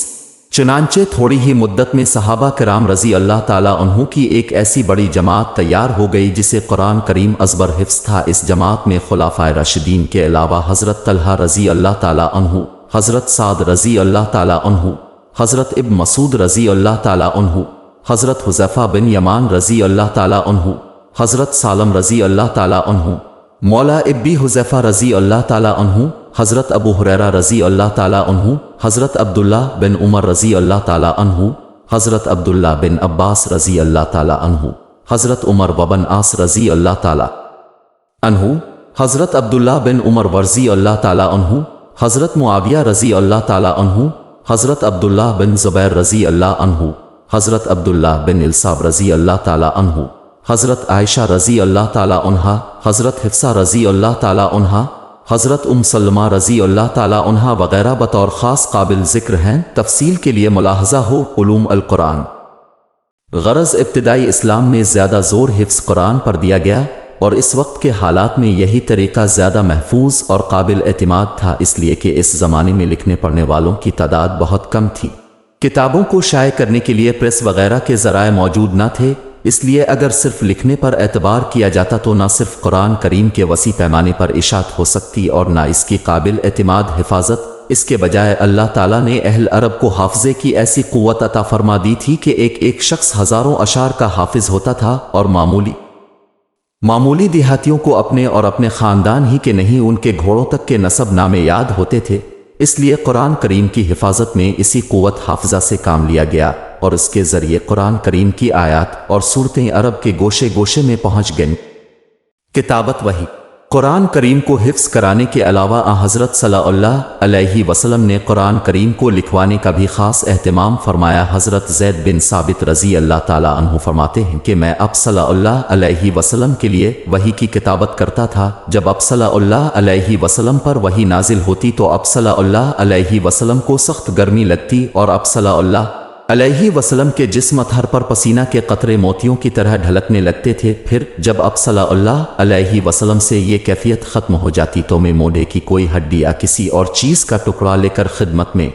چنانچہ تھوڑی ہی مدت میں صحابہ کرام رضی اللہ تعالیٰ عنہ کی ایک ایسی بڑی جماعت تیار ہو گئی جسے قرآن کریم ازبر حفظ تھا۔ اس جماعت میں خلفائے راشدین کے علاوہ حضرت طلحہ رضی اللہ تعالیٰ عنہ، حضرت سعد رضی اللہ تعالیٰ عنہ، حضرت ابن مسعود رضی اللہ تعالیٰ عنہ، حضرت حذیفہ بن یمان رضی اللہ تعالیٰ عنہ، حضرت سالم رضی اللہ تعالیٰ عنہ، مولا ابی حذیفہ رضی اللہ تعالیٰ عنہ، حضرت ابو ہریرہ رضی اللہ تعالیٰ عنہ، حضرت عبداللہ بن عمر رضی اللہ تعالیٰ عنہ، حضرت عبداللہ بن عباس رضی اللہ تعالیٰ عنہ، حضرت عمر بن عاص رضی اللہ تعالیٰ عنہ، حضرت عبداللہ بن عمر رضی اللہ تعالیٰ عنہ، حضرت معاویہ رضی اللہ تعالیٰ عنہ، حضرت عبداللہ بن زبیر رضی اللہ عنہ، حضرت عبداللہ بن الصاب رضی اللہ تعالیٰ عنہ، حضرت عائشہ رضی اللہ تعالیٰ عنہا، حضرت حفصہ رضی اللہ تعالیٰ عنہا، حضرت سلمہ رضی اللہ تعالیٰ عنہا وغیرہ بطور خاص قابل ذکر ہیں۔ تفصیل کے لیے ملاحظہ ہو علوم القرآن۔ غرض ابتدائی اسلام میں زیادہ زور حفظ قرآن پر دیا گیا، اور اس وقت کے حالات میں یہی طریقہ زیادہ محفوظ اور قابل اعتماد تھا، اس لیے کہ اس زمانے میں لکھنے پڑھنے والوں کی تعداد بہت کم تھی۔ کتابوں کو شائع کرنے کے لیے پریس وغیرہ کے ذرائع موجود نہ تھے، اس لیے اگر صرف لکھنے پر اعتبار کیا جاتا تو نہ صرف قرآن کریم کے وسیع پیمانے پر اشاعت ہو سکتی اور نہ اس کی قابل اعتماد حفاظت۔ اس کے بجائے اللہ تعالیٰ نے اہل عرب کو حافظے کی ایسی قوت عطا فرما دی تھی کہ ایک شخص ہزاروں اشعار کا حافظ ہوتا تھا، اور معمولی دیہاتیوں کو اپنے اور اپنے خاندان ہی کے نہیں ان کے گھوڑوں تک کے نسب نامے یاد ہوتے تھے۔ اس لیے قرآن کریم کی حفاظت میں اسی قوت حافظہ سے کام لیا گیا، اور اس کے ذریعے قرآن کریم کی آیات اور سورتیں عرب کے گوشے گوشے میں پہنچ گئیں۔ کتابت وحی قرآن کریم کو حفظ کرانے کے علاوہ حضرت صلی اللہ علیہ وسلم نے قرآن کریم کو لکھوانے کا بھی خاص اہتمام فرمایا۔ حضرت زید بن ثابت رضی اللہ تعالیٰ عنہ فرماتے ہیں کہ میں اب صلی اللہ علیہ وسلم کے لیے وحی کی کتابت کرتا تھا۔ جب اب صلی اللہ علیہ وسلم پر وحی نازل ہوتی تو اب صلی اللہ علیہ وسلم کو سخت گرمی لگتی، اور اب صلی اللہ علیہ وسلم کے جسم اطہر پر پسینہ کے قطرے موتیوں کی طرح ڈھلکنے لگتے تھے۔ پھر جب اب صلی اللہ علیہ وسلم سے یہ کیفیت ختم ہو جاتی تو میں موڈے کی کوئی ہڈی یا کسی اور چیز کا ٹکڑا لے کر خدمت میں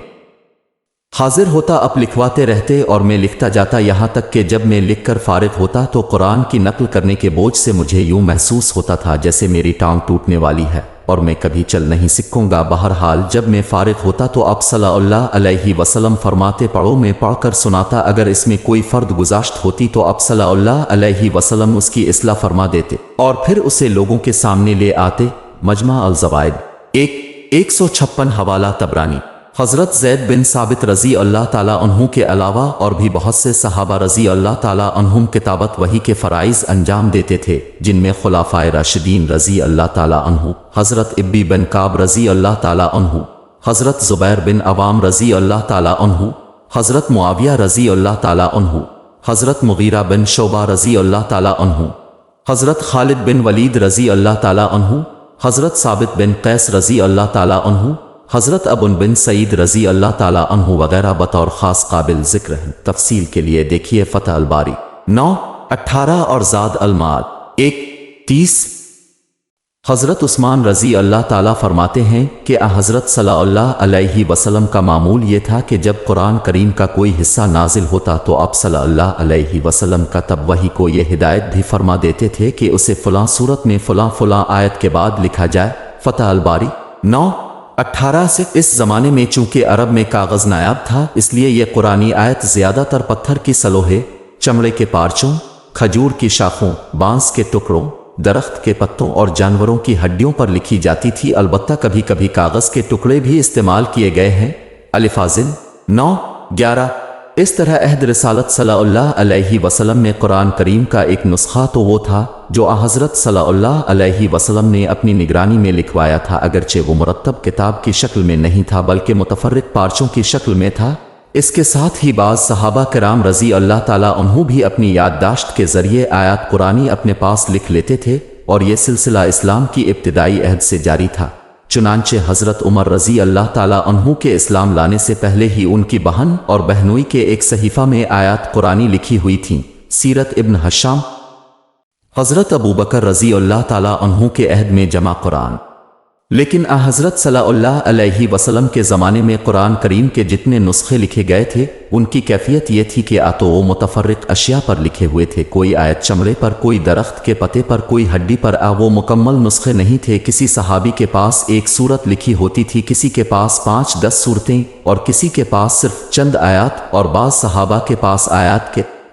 حاضر ہوتا، اب لکھواتے رہتے اور میں لکھتا جاتا، یہاں تک کہ جب میں لکھ کر فارغ ہوتا تو قرآن کی نقل کرنے کے بوجھ سے مجھے یوں محسوس ہوتا تھا جیسے میری ٹانگ ٹوٹنے والی ہے اور میں کبھی چل نہیں سکوں گا۔ بہرحال جب میں فارغ ہوتا تو آپ صلی اللہ علیہ وسلم فرماتے پڑھو، میں پڑھ کر سناتا، اگر اس میں کوئی فرد گزاشت ہوتی تو آپ صلی اللہ علیہ وسلم اس کی اصلاح فرما دیتے اور پھر اسے لوگوں کے سامنے لے آتے۔ مجمع الزوائد 156 حوالہ طبرانی۔ حضرت زید بن ثابت رضی اللہ تعالیٰ عنہ کے علاوہ اور بھی بہت سے صحابہ رضی اللہ تعالیٰ عنہم کتابت وحی کے فرائض انجام دیتے تھے، جن میں خلفائے راشدین رضی اللہ تعالیٰ عنہ، حضرت ابی بن کعب رضی اللہ تعالیٰ عنہ، حضرت زبیر بن عوام رضی اللہ تعالیٰ عنہ، حضرت معاویہ رضی اللہ تعالیٰ عنہ، حضرت مغیرہ بن شعبہ رضی اللہ تعالیٰ عنہ، حضرت خالد بن ولید رضی اللہ تعالیٰ عنہ، حضرت ثابت بن قیس رضی اللہ تعالیٰ عنہ، حضرت ابن بن سعید رضی اللہ تعالیٰ عنہ وغیرہ بطور خاص قابل ذکر ہیں۔ تفصیل کے لیے دیکھیے فتح الباری 9:18 اور زاد المعاد 1:30۔ حضرت عثمان رضی اللہ تعالیٰ فرماتے ہیں کہ حضرت صلی اللہ علیہ وسلم کا معمول یہ تھا کہ جب قرآن کریم کا کوئی حصہ نازل ہوتا تو آپ صلی اللہ علیہ وسلم کا تب وحی کو یہ ہدایت بھی فرما دیتے تھے کہ اسے فلاں صورت میں فلاں فلاں آیت کے بعد لکھا جائے۔ فتح الباری 9:18 سے۔ اس زمانے میں چونکہ عرب میں کاغذ نایاب تھا، اس لیے یہ قرآنی آیت زیادہ تر پتھر کی سلوہے، چمڑے کے پارچوں، کھجور کی شاخوں، بانس کے ٹکڑوں، درخت کے پتوں اور جانوروں کی ہڈیوں پر لکھی جاتی تھی۔ البتہ کبھی کبھی کاغذ کے ٹکڑے بھی استعمال کیے گئے ہیں۔ الفاظل 9:11۔ اس طرح عہد رسالت صلی اللہ علیہ وسلم میں قرآن کریم کا ایک نسخہ تو وہ تھا جو حضرت صلی اللہ علیہ وسلم نے اپنی نگرانی میں لکھوایا تھا، اگرچہ وہ مرتب کتاب کی شکل میں نہیں تھا بلکہ متفرق پارچوں کی شکل میں تھا۔ اس کے ساتھ ہی بعض صحابہ کرام رضی اللہ تعالیٰ عنہ بھی اپنی یادداشت کے ذریعے آیات قرآنی اپنے پاس لکھ لیتے تھے، اور یہ سلسلہ اسلام کی ابتدائی عہد سے جاری تھا۔ چنانچہ حضرت عمر رضی اللہ تعالیٰ عنہ کے اسلام لانے سے پہلے ہی ان کی بہن اور بہنوئی کے ایک صحیفہ میں آیات قرآنی لکھی ہوئی تھیں۔ سیرت ابن حشام۔ حضرت ابوبکر رضی اللہ تعالیٰ عنہ کے عہد میں جمع قرآن، لیکن حضرت صلی اللہ علیہ وسلم کے زمانے میں قرآن کریم کے جتنے نسخے لکھے گئے تھے ان کی کیفیت یہ تھی کہ تو وہ متفرق اشیاء پر لکھے ہوئے تھے، کوئی آیت چمڑے پر، کوئی درخت کے پتے پر، کوئی ہڈی پر، وہ مکمل نسخے نہیں تھے۔ کسی صحابی کے پاس ایک سورت لکھی ہوتی تھی، کسی کے پاس 5-10 سورتیں اور کسی کے پاس صرف چند آیات، اور بعض صحابہ کے پاس آیات کے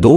2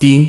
3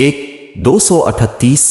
1-238।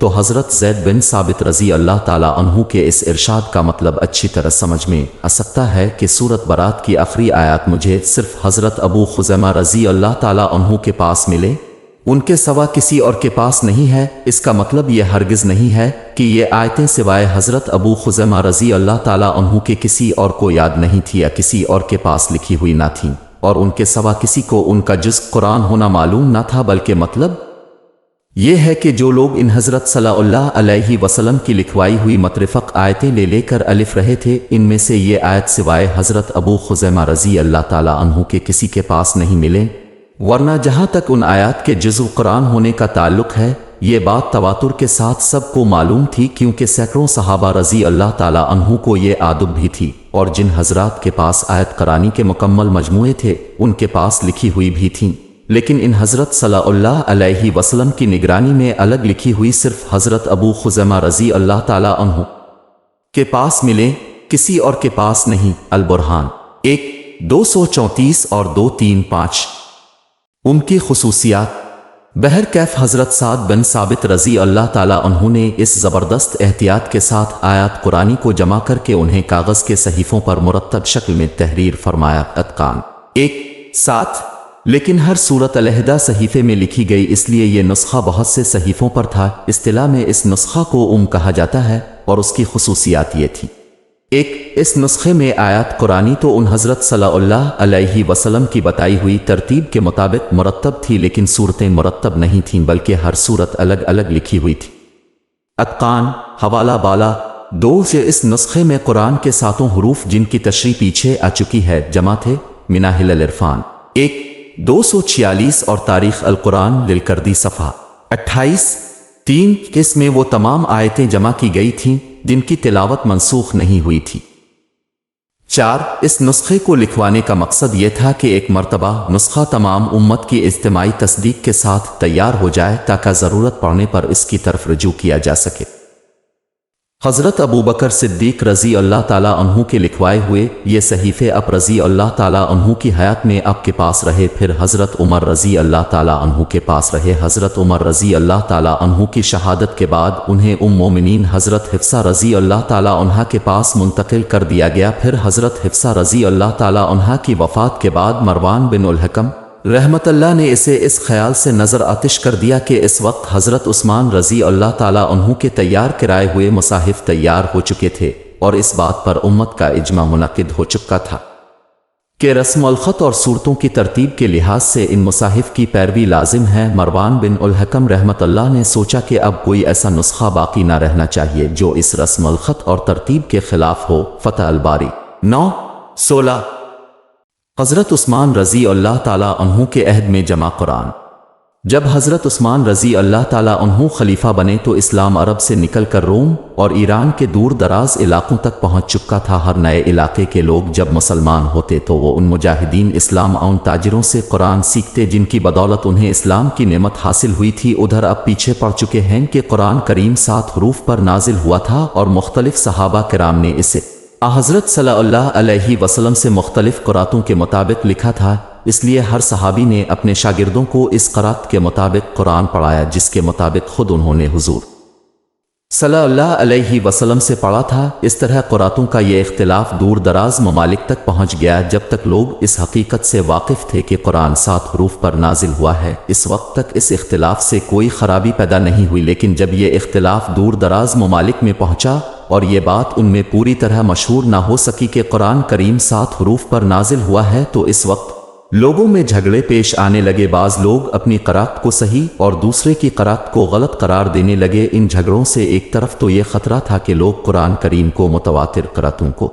تو حضرت زید بن ثابت رضی اللہ تعالیٰ عنہ کے اس ارشاد کا مطلب اچھی طرح سمجھ میں آ سکتا ہے کہ سورت برات کی آخری آیات مجھے صرف حضرت ابو خزیمہ رضی اللہ تعالیٰ عنہ کے پاس ملے، ان کے سوا کسی اور کے پاس نہیں ہے۔ اس کا مطلب یہ ہرگز نہیں ہے کہ یہ آیتیں سوائے حضرت ابو خزیمہ رضی اللہ تعالیٰ عنہ کے کسی اور کو یاد نہیں تھی یا کسی اور کے پاس لکھی ہوئی نہ تھیں اور ان کے سوا کسی کو ان کا جز قرآن ہونا معلوم نہ تھا، بلکہ مطلب یہ ہے کہ جو لوگ ان حضرت صلی اللہ علیہ وسلم کی لکھوائی ہوئی مترفق آیتیں لے کر الف رہے تھے، ان میں سے یہ آیت سوائے حضرت ابو خزیمہ رضی اللہ تعالیٰ عنہ کے کسی کے پاس نہیں ملے، ورنہ جہاں تک ان آیات کے جزو قرآن ہونے کا تعلق ہے، یہ بات تواتر کے ساتھ سب کو معلوم تھی، کیونکہ سینکڑوں صحابہ رضی اللہ تعالیٰ عنہ کو یہ عادت بھی تھی، اور جن حضرات کے پاس آیت قرآنی کے مکمل مجموعے تھے ان کے پاس لکھی ہوئی بھی تھیں، لیکن ان حضرت صلی اللہ علیہ وسلم کی نگرانی میں الگ لکھی ہوئی صرف حضرت ابو خزیمہ رضی اللہ تعالیٰ عنہ کے پاس ملے، کسی اور کے پاس نہیں۔ البرہان 1:234 اور 235۔ ان کی خصوصیات۔ بہرکیف حضرت سعد بن ثابت رضی اللہ تعالیٰ عنہ نے اس زبردست احتیاط کے ساتھ آیات قرآنی کو جمع کر کے انہیں کاغذ کے صحیفوں پر مرتب شکل میں تحریر فرمایا۔ اتقان 1:7۔ لیکن ہر صورت علیحدہ صحیفے میں لکھی گئی، اس لیے یہ نسخہ بہت سے صحیفوں پر تھا۔ اصطلاح میں اس نسخہ کو کہا جاتا ہے، اور اس کی خصوصیات یہ تھی: 1. اس نسخے میں آیات قرآنی تو ان حضرت صلی اللہ علیہ وسلم کی بتائی ہوئی ترتیب کے مطابق مرتب تھی، لیکن صورتیں مرتب نہیں تھیں بلکہ ہر صورت الگ الگ لکھی ہوئی تھی۔ اتقان حوالہ بالا 2 سے اس نسخے میں قرآن کے 7 حروف جن کی تشریح پیچھے آ چکی ہے جمع تھے۔ مناہل العرفان 1:246 اور تاریخ القرآن للکردی صفحہ 28۔ 3. اس میں وہ تمام آیتیں جمع کی گئی تھیں جن کی تلاوت منسوخ نہیں ہوئی تھی۔ 4. اس نسخے کو لکھوانے کا مقصد یہ تھا کہ ایک مرتبہ نسخہ تمام امت کی اجتماعی تصدیق کے ساتھ تیار ہو جائے تاکہ ضرورت پڑنے پر اس کی طرف رجوع کیا جا سکے۔ حضرت ابو بکر صدیق رضی اللہ تعالیٰ عنہ کے لکھوائے ہوئے یہ صحیفے اب رضی اللہ تعالیٰ عنہ کی حیات میں اب کے پاس رہے، پھر حضرت عمر رضی اللہ تعالیٰ عنہ کے پاس رہے۔ حضرت عمر رضی اللہ تعالیٰ عنہ کی شہادت کے بعد انہیں مومنین حضرت حفصہ رضی اللہ تعالیٰ عنہ کے پاس منتقل کر دیا گیا۔ پھر حضرت حفصہ رضی اللہ تعالیٰ عنہ کی وفات کے بعد مروان بن الحکم رحمت اللہ نے اسے اس خیال سے نظر آتش کر دیا کہ اس وقت حضرت عثمان رضی اللہ تعالیٰ عنہ کے تیار کرائے ہوئے مصاحف تیار ہو چکے تھے، اور اس بات پر امت کا اجماع منعقد ہو چکا تھا کہ رسم الخط اور صورتوں کی ترتیب کے لحاظ سے ان مصاحف کی پیروی لازم ہے۔ مروان بن الحکم رحمت اللہ نے سوچا کہ اب کوئی ایسا نسخہ باقی نہ رہنا چاہیے جو اس رسم الخط اور ترتیب کے خلاف ہو۔ فتح الباری 9:16۔ حضرت عثمان رضی اللہ تعالیٰ عنہ کے عہد میں جمع قرآن۔ جب حضرت عثمان رضی اللہ تعالیٰ عنہ خلیفہ بنے تو اسلام عرب سے نکل کر روم اور ایران کے دور دراز علاقوں تک پہنچ چکا تھا۔ ہر نئے علاقے کے لوگ جب مسلمان ہوتے تو وہ ان مجاہدین اسلام اور ان تاجروں سے قرآن سیکھتے جن کی بدولت انہیں اسلام کی نعمت حاصل ہوئی تھی۔ ادھر اب پیچھے پڑ چکے ہیں کہ قرآن کریم 7 حروف پر نازل ہوا تھا اور مختلف صحابہ کرام نے اسے حضرت صلی اللہ علیہ وسلم سے مختلف قراتوں کے مطابق لکھا تھا، اس لیے ہر صحابی نے اپنے شاگردوں کو اس قرات کے مطابق قرآن پڑھایا جس کے مطابق خود انہوں نے حضور صلی اللہ علیہ وسلم سے پڑھا تھا۔ اس طرح قراتوں کا یہ اختلاف دور دراز ممالک تک پہنچ گیا۔ جب تک لوگ اس حقیقت سے واقف تھے کہ قرآن 7 حروف پر نازل ہوا ہے، اس وقت تک اس اختلاف سے کوئی خرابی پیدا نہیں ہوئی، لیکن جب یہ اختلاف دور دراز ممالک میں پہنچا اور یہ بات ان میں پوری طرح مشہور نہ ہو سکی کہ قرآن کریم 7 حروف پر نازل ہوا ہے، تو اس وقت لوگوں میں جھگڑے پیش آنے لگے۔ بعض لوگ اپنی قرات کو صحیح اور دوسرے کی قرات کو غلط قرار دینے لگے۔ ان جھگڑوں سے ایک طرف تو یہ خطرہ تھا کہ لوگ قرآن کریم کو متواتر قراتوں کو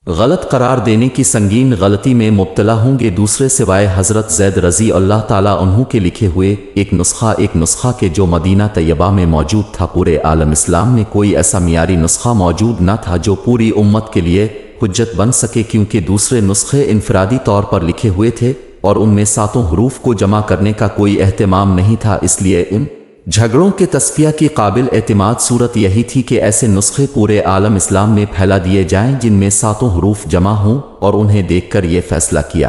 غلط قرار دینے کی سنگین غلطی میں مبتلا ہوں گے، دوسرے سوائے حضرت زید رضی اللہ تعالیٰ عنہ کے لکھے ہوئے ایک نسخہ کے جو مدینہ طیبہ میں موجود تھا۔ پورے عالم اسلام میں کوئی ایسا معیاری نسخہ موجود نہ تھا جو پوری امت کے لیے حجت بن سکے، کیونکہ دوسرے نسخے انفرادی طور پر لکھے ہوئے تھے اور ان میں 7 حروف کو جمع کرنے کا کوئی اہتمام نہیں تھا۔ اس لیے ان جھگڑوں کے تصفیہ کی قابل اعتماد صورت یہی تھی کہ ایسے نسخے پورے عالم اسلام میں پھیلا دیے جائیں جن میں 7 حروف جمع ہوں، اور انہیں دیکھ کر یہ فیصلہ کیا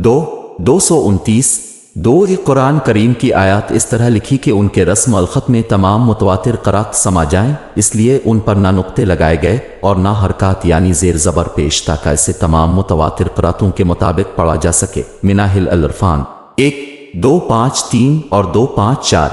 2, 229, قرآن کریم کی آیات اس طرح لکھی کہ ان کے رسم الخط میں تمام متواتر قرات سما جائیں، اس لیے ان پر نہ نقطے لگائے گئے اور نہ حرکات یعنی زیر زبر پیش، تاکہ اسے تمام متواتر قراتوں کے مطابق پڑھا جا سکے۔ مناہل العرفان 1-2-5-3 اور 2-5-4۔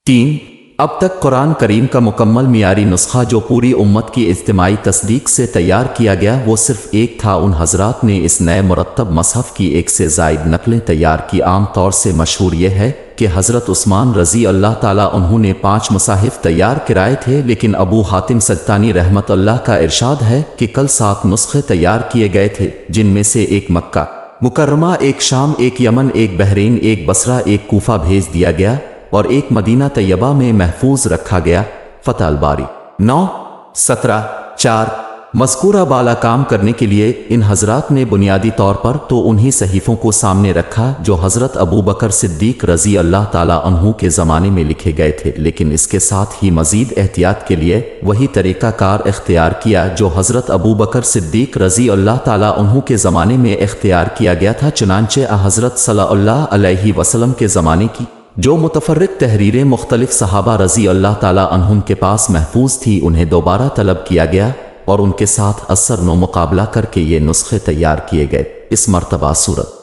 3۔ اب تک قرآن کریم کا مکمل معیاری نسخہ جو پوری امت کی اجتماعی تصدیق سے تیار کیا گیا وہ صرف ایک تھا۔ ان حضرات نے اس نئے مرتب مصحف کی 1 سے زائد نقلیں تیار کی۔ عام طور سے مشہور یہ ہے کہ حضرت عثمان رضی اللہ تعالیٰ عنہ نے 5 مصاحف تیار کرائے تھے، لیکن ابو حاتم سجستانی رحمت اللہ کا ارشاد ہے کہ کل 7 نسخے تیار کیے گئے تھے، جن میں سے 1 مکہ مکرمہ، 1 شام، 1 یمن، 1 بحرین، 1 بصرہ، 1 کوفہ بھیج دیا گیا اور 1 مدینہ طیبہ میں محفوظ رکھا گیا۔ فتح الباری 9-17-4۔ مذکورہ بالا کام کرنے کے لیے ان حضرات نے بنیادی طور پر تو انہی صحیفوں کو سامنے رکھا جو حضرت ابو بکر صدیق رضی اللہ تعالیٰ عنہ کے زمانے میں لکھے گئے تھے، لیکن اس کے ساتھ ہی مزید احتیاط کے لیے وہی طریقہ کار اختیار کیا جو حضرت ابو بکر صدیق رضی اللہ تعالیٰ عنہ کے زمانے میں اختیار کیا گیا تھا۔ چنانچہ حضرت صلی اللہ علیہ وسلم کے زمانے کی جو متفرق تحریریں مختلف صحابہ رضی اللہ تعالیٰ عنہم کے پاس محفوظ تھی انہیں دوبارہ طلب کیا گیا اور ان کے ساتھ اثر نو مقابلہ کر کے یہ نسخے تیار کیے گئے۔ اس مرتبہ سورۃ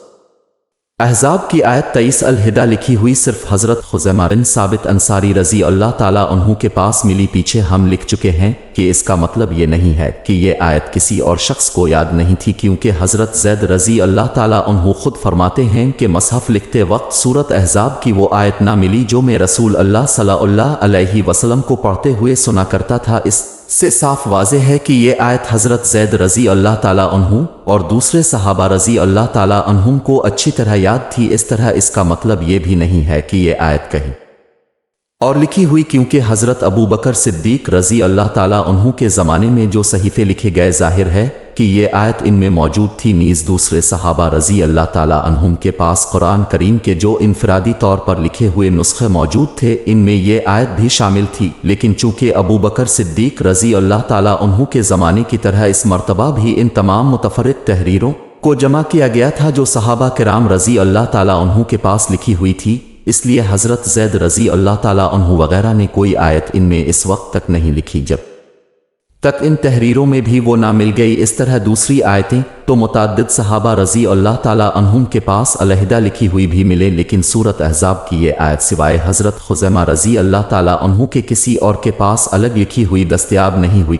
احزاب کی آیت 23 الہدا لکھی ہوئی صرف حضرت خزیمہ بن ثابت انصاری رضی اللہ تعالیٰ عنہ کے پاس ملی۔ پیچھے ہم لکھ چکے ہیں کہ اس کا مطلب یہ نہیں ہے کہ یہ آیت کسی اور شخص کو یاد نہیں تھی، کیونکہ حضرت زید رضی اللہ تعالیٰ عنہ خود فرماتے ہیں کہ مصحف لکھتے وقت سورۃ احزاب کی وہ آیت نہ ملی جو میں رسول اللہ صلی اللہ علیہ وسلم کو پڑھتے ہوئے سنا کرتا تھا۔ اس سے صاف واضح ہے کہ یہ آیت حضرت زید رضی اللہ تعالیٰ عنہ اور دوسرے صحابہ رضی اللہ تعالیٰ عنہم کو اچھی طرح یاد تھی۔ اس طرح اس کا مطلب یہ بھی نہیں ہے کہ یہ آیت کہیں اور لکھی ہوئی، کیونکہ حضرت ابو بکر صدیق رضی اللہ تعالیٰ عنہ کے زمانے میں جو صحیفے لکھے گئے ظاہر ہے کہ یہ آیت ان میں موجود تھی۔ نیز دوسرے صحابہ رضی اللہ تعالیٰ عنہم کے پاس قرآن کریم کے جو انفرادی طور پر لکھے ہوئے نسخے موجود تھے ان میں یہ آیت بھی شامل تھی، لیکن چونکہ ابو بکر صدیق رضی اللہ تعالیٰ عنہ کے زمانے کی طرح اس مرتبہ بھی ان تمام متفرق تحریروں کو جمع کیا گیا تھا جو صحابہ کرام رضی اللہ تعالیٰ عنہ کے پاس لکھی ہوئی تھی، اس لیے حضرت زید رضی اللہ تعالیٰ عنہ وغیرہ نے کوئی آیت ان میں اس وقت تک نہیں لکھی جب تک ان تحریروں میں بھی وہ نہ مل گئی۔ اس طرح دوسری آیتیں تو متعدد صحابہ رضی اللہ تعالیٰ عنہم کے پاس علیحدہ لکھی ہوئی بھی ملے، لیکن سورۃ احزاب کی یہ آیت سوائے حضرت خزیمہ رضی اللہ تعالیٰ عنہ کے کسی اور کے پاس الگ لکھی ہوئی دستیاب نہیں ہوئی۔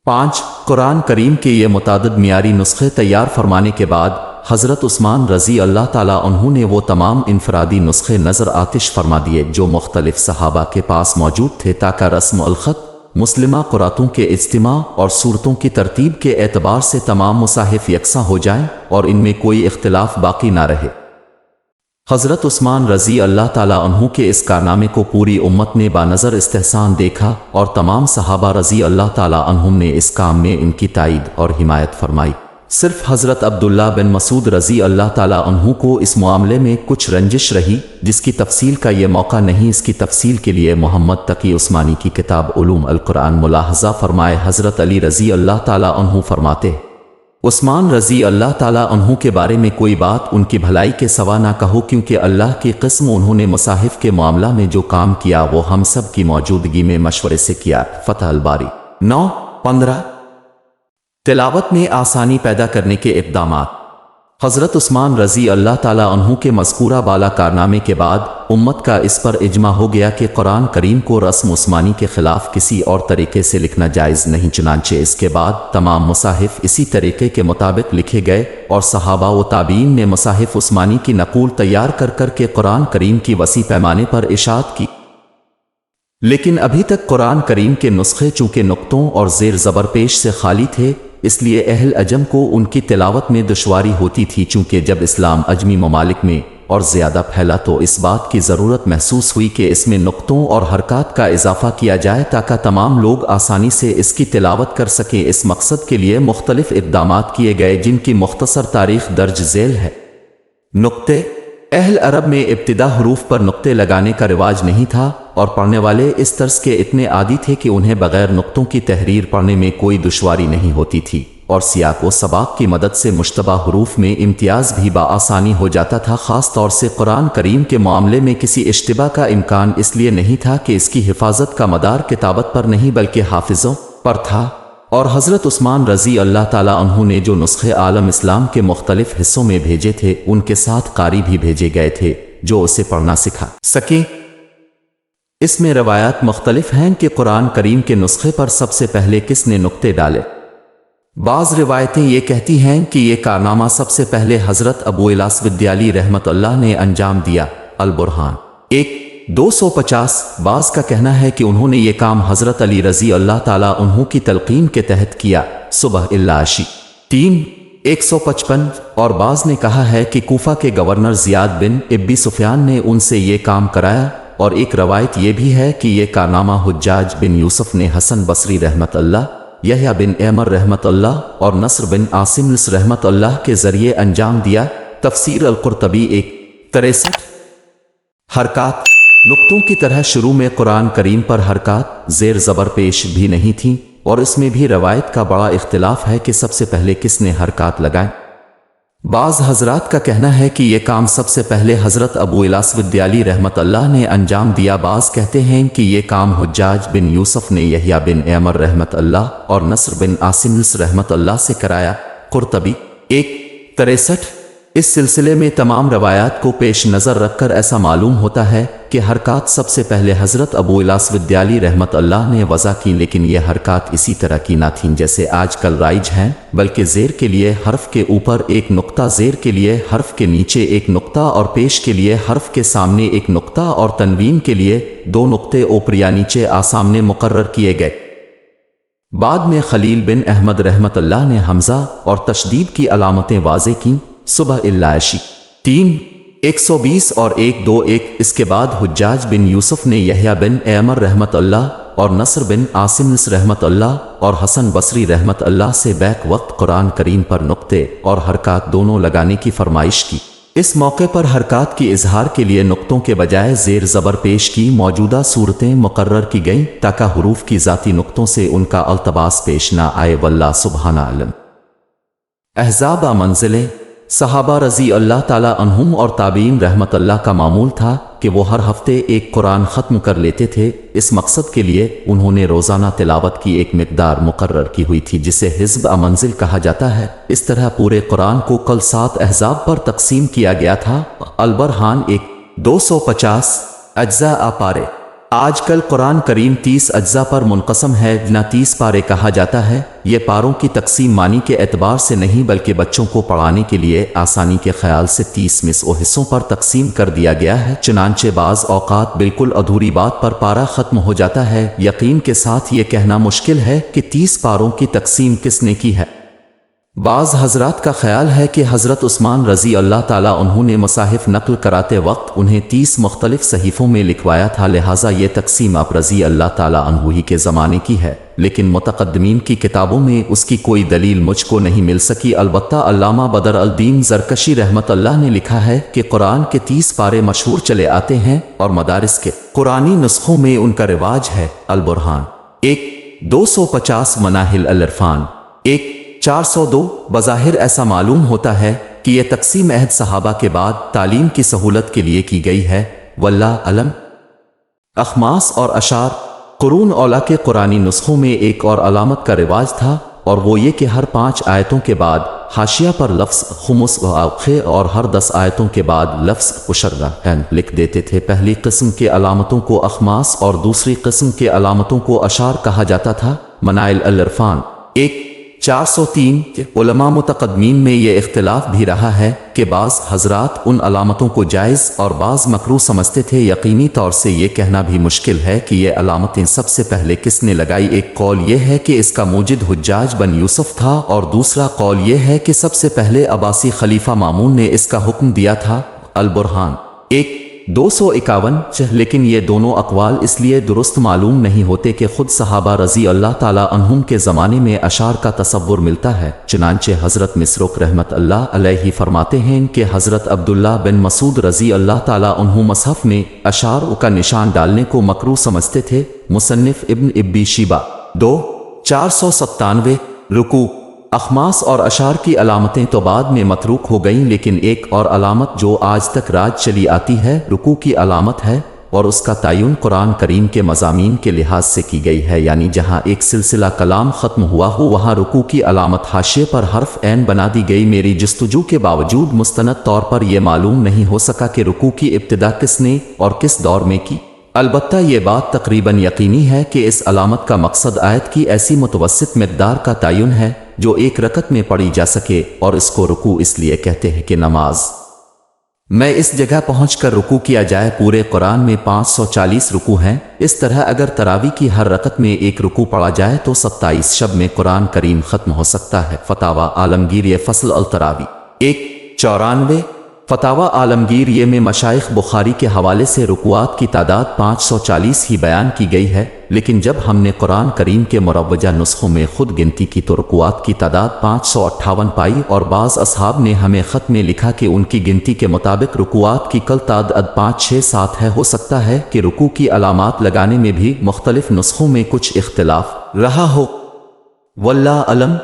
5۔ قرآن کریم کے یہ متعدد معیاری نسخے تیار فرمانے کے بعد حضرت عثمان رضی اللہ تعالیٰ عنہ نے وہ تمام انفرادی نسخے نظر آتش فرما دیے جو مختلف صحابہ کے پاس موجود تھے، تاکہ رسم الخط، مسلمہ قراتوں کے اجتماع اور صورتوں کی ترتیب کے اعتبار سے تمام مصاحف یکساں ہو جائیں اور ان میں کوئی اختلاف باقی نہ رہے۔ حضرت عثمان رضی اللہ تعالیٰ عنہ کے اس کارنامے کو پوری امت نے بانظر استحسان دیکھا اور تمام صحابہ رضی اللہ تعالیٰ عنہم نے اس کام میں ان کی تائید اور حمایت فرمائی۔ صرف حضرت عبداللہ بن مسعود رضی اللہ تعالیٰ عنہ کو اس معاملے میں کچھ رنجش رہی، جس کی تفصیل کا یہ موقع نہیں۔ اس کی تفصیل کے لیے محمد تقی عثمانی کی کتاب علوم القرآن ملاحظہ فرمائے۔ حضرت علی رضی اللہ تعالیٰ عنہ فرماتے، عثمان رضی اللہ تعالیٰ عنہ کے بارے میں کوئی بات ان کی بھلائی کے سوا نہ کہو، کیونکہ اللہ کی قسم انہوں نے مصاحف کے معاملہ میں جو کام کیا وہ ہم سب کی موجودگی میں مشورے سے کیا۔ فتح الباری 9-15۔ تلاوت میں آسانی پیدا کرنے کے اقدامات۔ حضرت عثمان رضی اللہ تعالیٰ عنہ کے مذکورہ بالا کارنامے کے بعد امت کا اس پر اجماع ہو گیا کہ قرآن کریم کو رسم عثمانی کے خلاف کسی اور طریقے سے لکھنا جائز نہیں۔ چنانچہ اس کے بعد تمام مصاحف اسی طریقے کے مطابق لکھے گئے اور صحابہ و تابعین نے مصاحف عثمانی کی نقول تیار کر کے قرآن کریم کی وسیع پیمانے پر اشاعت کی، لیکن ابھی تک قرآن کریم کے نسخے چونکہ نقطوں اور زیر زبر پیش سے خالی تھے، اس لیے اہل عجم کو ان کی تلاوت میں دشواری ہوتی تھی۔ چونکہ جب اسلام عجمی ممالک میں اور زیادہ پھیلا تو اس بات کی ضرورت محسوس ہوئی کہ اس میں نقطوں اور حرکات کا اضافہ کیا جائے تاکہ تمام لوگ آسانی سے اس کی تلاوت کر سکیں۔ اس مقصد کے لیے مختلف اقدامات کیے گئے جن کی مختصر تاریخ درج ذیل ہے۔ نقطے۔ اہل عرب میں ابتدا حروف پر نقطے لگانے کا رواج نہیں تھا اور پڑھنے والے اس طرز کے اتنے عادی تھے کہ انہیں بغیر نقطوں کی تحریر پڑھنے میں کوئی دشواری نہیں ہوتی تھی، اور سیاق و سباق کی مدد سے مشتبہ حروف میں امتیاز بھی بآسانی ہو جاتا تھا۔ خاص طور سے قرآن کریم کے معاملے میں کسی اشتباہ کا امکان اس لیے نہیں تھا کہ اس کی حفاظت کا مدار کتابت پر نہیں بلکہ حافظوں پر تھا، اور حضرت عثمان رضی اللہ تعالیٰ عنہ نے جو نسخے عالم اسلام کے مختلف حصوں میں بھیجے تھے ان کے ساتھ قاری بھی بھیجے گئے تھے جو اسے پڑھنا سکھا سکے۔ اس میں روایات مختلف ہیں کہ قرآن کریم کے نسخے پر سب سے پہلے کس نے نقطے ڈالے۔ بعض روایتیں یہ کہتی ہیں کہ یہ کارنامہ سب سے پہلے حضرت ابو الاس ودیالی رحمت اللہ نے انجام دیا۔ البرہان 1:250۔ بعض کا کہنا ہے کہ انہوں نے یہ کام حضرت علی رضی اللہ تعالیٰ عنہ کی تلقین کے تحت کیا۔ صبح العاشی 3:155۔ اور بعض نے کہا ہے کہ کوفہ کے گورنر زیاد بن ابی سفیان نے ان سے یہ کام کرایا، اور ایک روایت یہ بھی ہے کہ یہ کارنامہ حجاج بن یوسف نے حسن بصری رحمت اللہ، یحییٰ بن عمر رحمت اللہ اور نصر بن عاصم رحمت اللہ کے ذریعے انجام دیا۔ تفسیر القرطبی 1:63۔ حرکات نقطوں کی طرح شروع میں قرآن کریم پر حرکات زیر زبر پیش بھی نہیں تھیں، اور اس میں بھی روایت کا بڑا اختلاف ہے کہ سب سے پہلے کس نے حرکات لگائیں۔ بعض حضرات کا کہنا ہے کہ یہ کام سب سے پہلے حضرت ابو الاس ودیالی رحمت اللہ نے انجام دیا۔ بعض کہتے ہیں کہ یہ کام حجاج بن یوسف نے یحییٰ بن عمر رحمت اللہ اور نصر بن عاصم رحمت اللہ سے کرایا۔ قرطبی 1:63۔ اس سلسلے میں تمام روایات کو پیش نظر رکھ کر ایسا معلوم ہوتا ہے کہ حرکات سب سے پہلے حضرت ابو الاس ودیالی رحمت اللہ نے وضع کی، لیکن یہ حرکات اسی طرح کی نہ تھیں جیسے آج کل رائج ہیں، بلکہ زیر کے لیے حرف کے اوپر ایک نقطہ، زیر کے لیے حرف کے نیچے ایک نقطہ، اور پیش کے لیے حرف کے سامنے ایک نقطہ، اور تنوین کے لیے 2 نقطے اوپر یا نیچے آسامنے مقرر کیے گئے۔ بعد میں خلیل بن احمد رحمت اللہ نے حمزہ اور تشدید کی علامتیں واضح کیں۔ صبح العاشی 3:120 اور 1:2:1۔ اس کے بعد حجاج بن یوسف نے یحییٰ بن عمر رحمت اللہ اور نصر بن عاصم رحمت اللہ اور حسن بصری رحمت اللہ سے بیک وقت قرآن کریم پر نقطے اور حرکات دونوں لگانے کی فرمائش کی۔ اس موقع پر حرکات کی اظہار کے لیے نقطوں کے بجائے زیر زبر پیش کی موجودہ صورتیں مقرر کی گئیں تاکہ حروف کی ذاتی نقطوں سے ان کا التباس پیش نہ آئے۔ واللہ سبحانہ علم۔ احزاب منزلیں صحابہ رضی اللہ تعالیٰ عنہم اور تابعین رحمت اللہ کا معمول تھا کہ وہ ہر ہفتے ایک قرآن ختم کر لیتے تھے۔ اس مقصد کے لیے انہوں نے روزانہ تلاوت کی ایک مقدار مقرر کی ہوئی تھی جسے حزب منزل کہا جاتا ہے۔ اس طرح پورے قرآن کو کل 7 احزاب پر تقسیم کیا گیا تھا۔ البرہان 1:250۔ اجزاء پارے آج کل قرآن کریم 30 اجزاء پر منقسم ہے، نہ 30 پارے کہا جاتا ہے۔ یہ پاروں کی تقسیم معنی کے اعتبار سے نہیں بلکہ بچوں کو پڑھانے کے لیے آسانی کے خیال سے 30 حصوں پر تقسیم کر دیا گیا ہے۔ چنانچہ بعض اوقات بالکل ادھوری بات پر پارہ ختم ہو جاتا ہے۔ یقین کے ساتھ یہ کہنا مشکل ہے کہ 30 پاروں کی تقسیم کس نے کی ہے۔ بعض حضرات کا خیال ہے کہ حضرت عثمان رضی اللہ تعالیٰ عنہ نے مصاحف نقل کراتے وقت انہیں 30 مختلف صحیفوں میں لکھوایا تھا، لہٰذا یہ تقسیم آپ رضی اللہ تعالیٰ عنہ ہی کے زمانے کی ہے، لیکن متقدمین کی کتابوں میں اس کی کوئی دلیل مجھ کو نہیں مل سکی۔ البتہ علامہ بدر الدین زرکشی رحمت اللہ نے لکھا ہے کہ قرآن کے 30 پارے مشہور چلے آتے ہیں اور مدارس کے قرآنی نسخوں میں ان کا رواج ہے۔ البرہان 1:250۔ مناہل العرفان 1:402۔ بظاہر ایسا معلوم ہوتا ہے کہ یہ تقسیم عہد صحابہ کے بعد تعلیم کی سہولت کے لیے کی گئی ہے۔ واللہ علم۔ اخماس اور اشعار قرون اولا کے قرآنی نسخوں میں ایک اور علامت کا رواج تھا، اور وہ یہ کہ ہر 5 آیتوں کے بعد حاشیہ پر لفظ خمس و عقے اور ہر 10 آیتوں کے بعد لفظ عشرہ لکھ دیتے تھے۔ پہلی قسم کے علامتوں کو اخماس اور دوسری قسم کے علامتوں کو اشعار کہا جاتا تھا۔ منائل العرفان 1:403۔ علماء متقدمین میں یہ اختلاف بھی رہا ہے کہ بعض حضرات ان علامتوں کو جائز اور بعض مکروہ سمجھتے تھے۔ یقینی طور سے یہ کہنا بھی مشکل ہے کہ یہ علامتیں سب سے پہلے کس نے لگائی۔ ایک قول یہ ہے کہ اس کا موجد حجاج بن یوسف تھا، اور دوسرا قول یہ ہے کہ سب سے پہلے عباسی خلیفہ مامون نے اس کا حکم دیا تھا۔ البرہان 1:251۔ لیکن یہ دونوں اقوال اس لیے درست معلوم نہیں ہوتے کہ خود صحابہ رضی اللہ تعالیٰ عنہم کے زمانے میں اشعار کا تصور ملتا ہے۔ چنانچہ حضرت مسروق رحمت اللہ علیہ فرماتے ہیں کہ حضرت عبداللہ بن مسعود رضی اللہ تعالیٰ عنہ مصحف میں اشعار کا نشان ڈالنے کو مکروہ سمجھتے تھے۔ مصنف ابن ابی شیبہ 2:497۔ رکوع اخماس اور اشعار کی علامتیں تو بعد میں متروک ہو گئیں، لیکن ایک اور علامت جو آج تک راج چلی آتی ہے رکوع کی علامت ہے، اور اس کا تعین قرآن کریم کے مضامین کے لحاظ سے کی گئی ہے، یعنی جہاں ایک سلسلہ کلام ختم ہوا ہو وہاں رکوع کی علامت حاشیے پر حرف عین بنا دی گئی۔ میری جستجو کے باوجود مستند طور پر یہ معلوم نہیں ہو سکا کہ رکوع کی ابتدا کس نے اور کس دور میں کی، البتہ یہ بات تقریباً یقینی ہے کہ اس علامت کا مقصد آیت کی ایسی متوسط مقدار کا تعین ہے جو ایک رکعت میں پڑھی جا سکے، اور اس کو رکوع اس لیے کہتے ہیں کہ نماز میں اس جگہ پہنچ کر رکوع کیا جائے۔ پورے قرآن میں 540 رکوع ہیں، اس طرح اگر تراویح کی ہر رکعت میں ایک رکوع پڑھا جائے تو 27 شب میں قرآن کریم ختم ہو سکتا ہے۔ فتاوی عالمگیر فصل التراویح 194 فتاوی عالمگیر یہ میں مشائخ بخاری کے حوالے سے رکوعات کی تعداد 540 ہی بیان کی گئی ہے، لیکن جب ہم نے قرآن کریم کے مروجہ نسخوں میں خود گنتی کی تو رکوعات کی تعداد 558 پائی، اور بعض اصحاب نے ہمیں خط میں لکھا کہ ان کی گنتی کے مطابق رکوعات کی کل تعداد 5 6 7 ہے۔ ہو سکتا ہے کہ رکوع کی علامات لگانے میں بھی مختلف نسخوں میں کچھ اختلاف رہا ہو، واللہ علم۔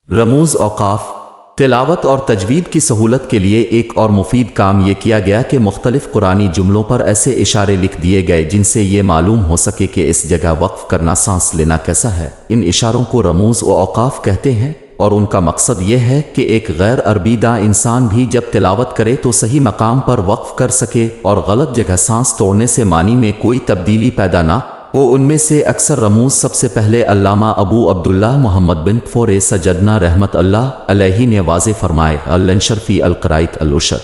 رموز اوقاف تلاوت اور تجوید کی سہولت کے لیے ایک اور مفید کام یہ کیا گیا کہ مختلف قرآنی جملوں پر ایسے اشارے لکھ دیے گئے جن سے یہ معلوم ہو سکے کہ اس جگہ وقف کرنا سانس لینا کیسا ہے۔ ان اشاروں کو رموز و اوقاف کہتے ہیں، اور ان کا مقصد یہ ہے کہ ایک غیر عربی داں انسان بھی جب تلاوت کرے تو صحیح مقام پر وقف کر سکے اور غلط جگہ سانس توڑنے سے معنی میں کوئی تبدیلی پیدا نہ ہو۔ ان میں سے اکثر رموز سب سے پہلے علامہ ابو عبداللہ محمد بن فور سجدنا رحمت اللہ علیہ نے واضح فرمائے۔ الانشر فی القرائط الاشر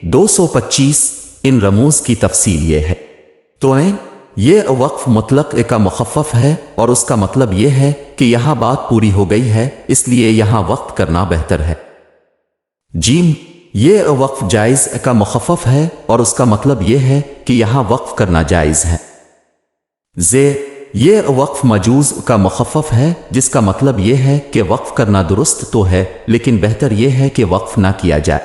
225۔ ان رموز کی تفصیل یہ ہے تو یہ وقف مطلق کا مخفف ہے، اور اس کا مطلب یہ ہے کہ یہاں بات پوری ہو گئی ہے، اس لیے یہاں وقت کرنا بہتر ہے۔ جیم یہ وقف جائز کا مخفف ہے، اور اس کا مطلب یہ ہے کہ یہاں وقف کرنا جائز ہے۔ یہ وقف مجوز کا مخفف ہے، جس کا مطلب یہ ہے کہ وقف کرنا درست تو ہے لیکن بہتر یہ ہے کہ وقف نہ کیا جائے۔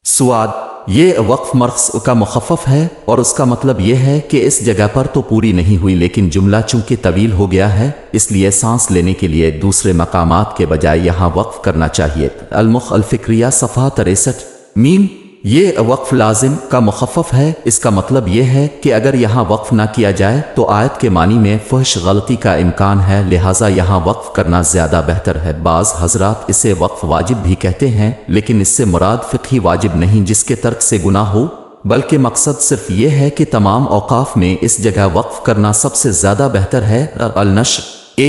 سواد یہ وقف مرخص کا مخفف ہے، اور اس کا مطلب یہ ہے کہ اس جگہ پر تو پوری نہیں ہوئی لیکن جملہ چونکہ طویل ہو گیا ہے اس لیے سانس لینے کے لیے دوسرے مقامات کے بجائے یہاں وقف کرنا چاہیے۔ المخ الفکریہ صفحہ 63۔ میم یہ وقف لازم کا مخفف ہے، اس کا مطلب یہ ہے کہ اگر یہاں وقف نہ کیا جائے تو آیت کے معنی میں فحش غلطی کا امکان ہے، لہٰذا یہاں وقف کرنا زیادہ بہتر ہے۔ بعض حضرات اسے وقف واجب بھی کہتے ہیں، لیکن اس سے مراد فقہی واجب نہیں جس کے ترک سے گناہ ہو، بلکہ مقصد صرف یہ ہے کہ تمام اوقاف میں اس جگہ وقف کرنا سب سے زیادہ بہتر ہے۔ النشر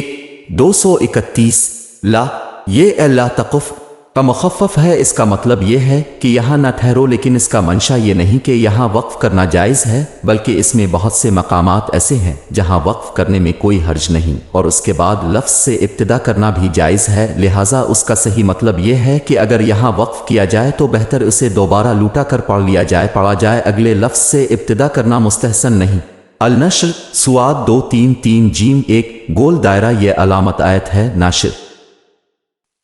231۔ لا یہ لا تقف کا مخفف ہے، اس کا مطلب یہ ہے کہ یہاں نہ ٹھہرو، لیکن اس کا منشا یہ نہیں کہ یہاں وقف کرنا جائز ہے، بلکہ اس میں بہت سے مقامات ایسے ہیں جہاں وقف کرنے میں کوئی حرج نہیں اور اس کے بعد لفظ سے ابتدا کرنا بھی جائز ہے، لہٰذا اس کا صحیح مطلب یہ ہے کہ اگر یہاں وقف کیا جائے تو بہتر اسے دوبارہ لوٹا کر پڑھا جائے، اگلے لفظ سے ابتدا کرنا مستحسن نہیں۔ النشر سواد 233 جیم 1 گول دائرہ یہ علامت آیت ہے ناشر۔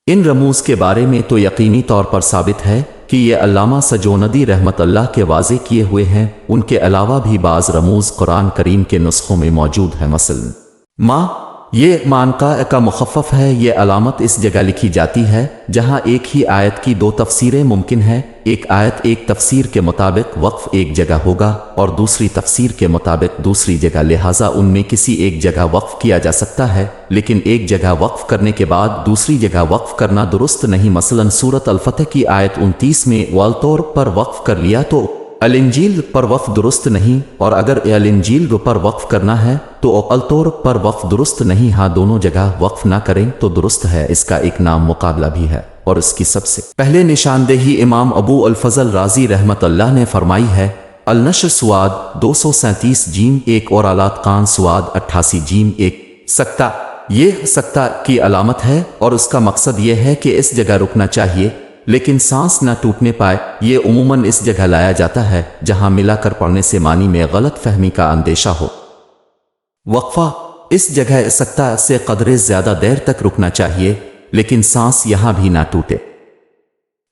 ان رموز کے بارے میں تو یقینی طور پر ثابت ہے کہ یہ علامہ سجوندی رحمت اللہ کے واضح کیے ہوئے ہیں، ان کے علاوہ بھی بعض رموز قرآن کریم کے نسخوں میں موجود ہیں۔ مثلا ما یہ مانقا کا مخفف ہے، یہ علامت اس جگہ لکھی جاتی ہے جہاں ایک ہی آیت کی دو تفسیریں ممکن ہیں، ایک آیت ایک تفسیر کے مطابق وقف ایک جگہ ہوگا اور دوسری تفسیر کے مطابق دوسری جگہ، لہٰذا ان میں کسی ایک جگہ وقف کیا جا سکتا ہے لیکن ایک جگہ وقف کرنے کے بعد دوسری جگہ وقف کرنا درست نہیں۔ مثلا سورۃ الفتح کی آیت 29 میں والطور پر وقف کر لیا تو الانجیل پر وقف درست نہیں، اور اگر الانجیل پر وقف کرنا ہے تو الطور پر وقف درست نہیں، ہاں دونوں جگہ وقف نہ کریں تو درست ہے۔ اس کا ایک نام مقابلہ بھی ہے اور اس کی سب سے پہلے نشاندہی امام ابو الفضل رازی رحمت اللہ نے فرمائی ہے۔ النشر سواد 237 جیم 1 اور آلات قان سواد 88 جیم 1۔ سکتہ یہ سکتہ کی علامت ہے اور اس کا مقصد یہ ہے کہ اس جگہ رکنا چاہیے لیکن سانس نہ ٹوٹنے پائے، یہ عموماً اس جگہ لایا جاتا ہے جہاں ملا کر پڑھنے سے معنی میں غلط فہمی کا اندیشہ ہو۔ وقفہ اس جگہ سکتہ سے قدرے زیادہ دیر تک رکنا چاہیے لیکن سانس یہاں بھی نہ ٹوٹے۔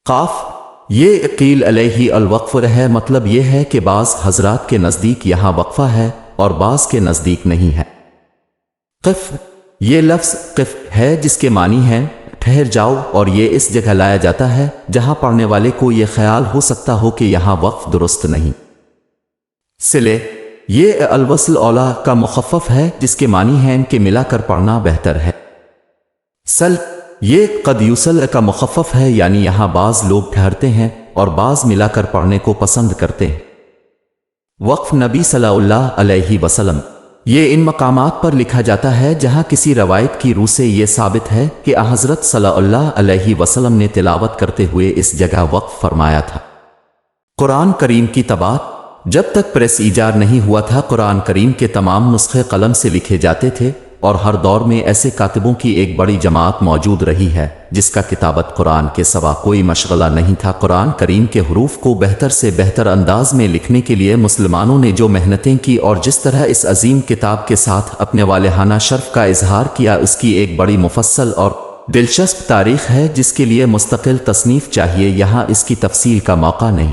قاف یہ قیل علیہ الوقف ہے، مطلب یہ ہے کہ بعض حضرات کے نزدیک یہاں وقفہ ہے اور بعض کے نزدیک نہیں ہے۔ قف یہ لفظ قف ہے جس کے معنی ہے ٹھہر جاؤ، اور یہ اس جگہ لایا جاتا ہے جہاں پڑھنے والے کو یہ خیال ہو سکتا ہو کہ یہاں وقف درست نہیں۔ سلے یہ الوصل اولا کا مخفف ہے جس کے معنی ہے کہ ملا کر پڑھنا بہتر ہے۔ سل یہ قد یوسل کا مخفف ہے، یعنی یہاں بعض لوگ ٹھہرتے ہیں اور بعض ملا کر پڑھنے کو پسند کرتے ہیں۔ وقف نبی صلی اللہ علیہ وسلم یہ ان مقامات پر لکھا جاتا ہے جہاں کسی روایت کی روح سے یہ ثابت ہے کہ حضرت صلی اللہ علیہ وسلم نے تلاوت کرتے ہوئے اس جگہ وقف فرمایا تھا۔ قرآن کریم کی طباعت جب تک پریس ایجاد نہیں ہوا تھا، قرآن کریم کے تمام نسخے قلم سے لکھے جاتے تھے، اور ہر دور میں ایسے کاتبوں کی ایک بڑی جماعت موجود رہی ہے جس کا کتابت قرآن کے سوا کوئی مشغلہ نہیں تھا۔ قرآن کریم کے حروف کو بہتر سے بہتر انداز میں لکھنے کے لیے مسلمانوں نے جو محنتیں کی اور جس طرح اس عظیم کتاب کے ساتھ اپنے والہانہ شرف کا اظہار کیا، اس کی ایک بڑی مفصل اور دلچسپ تاریخ ہے جس کے لیے مستقل تصنیف چاہیے، یہاں اس کی تفصیل کا موقع نہیں۔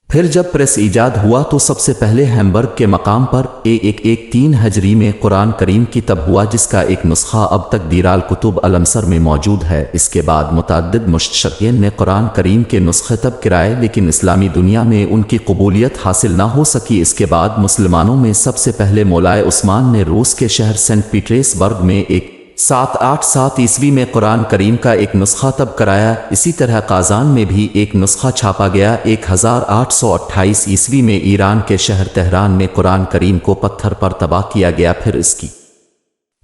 پھر جب پریس ایجاد ہوا تو سب سے پہلے ہیمبرگ کے مقام پر 1113 ہجری میں قرآن کریم کی طب ہوا، جس کا ایک نسخہ اب تک دیرال کتب المصر میں موجود ہے۔ اس کے بعد متعدد مستشرقین نے قرآن کریم کے نسخے طب کرائے، لیکن اسلامی دنیا میں ان کی قبولیت حاصل نہ ہو سکی۔ اس کے بعد مسلمانوں میں سب سے پہلے مولائے عثمان نے روس کے شہر سینٹ پیٹرس برگ میں 787 عیسوی میں قرآن کریم کا ایک نسخہ طب کرایا۔ اسی طرح قازان میں بھی ایک نسخہ چھاپا گیا۔ 1828 عیسوی میں ایران کے شہر تہران میں قرآن کریم کو پتھر پر طبع کیا گیا، پھر اس کی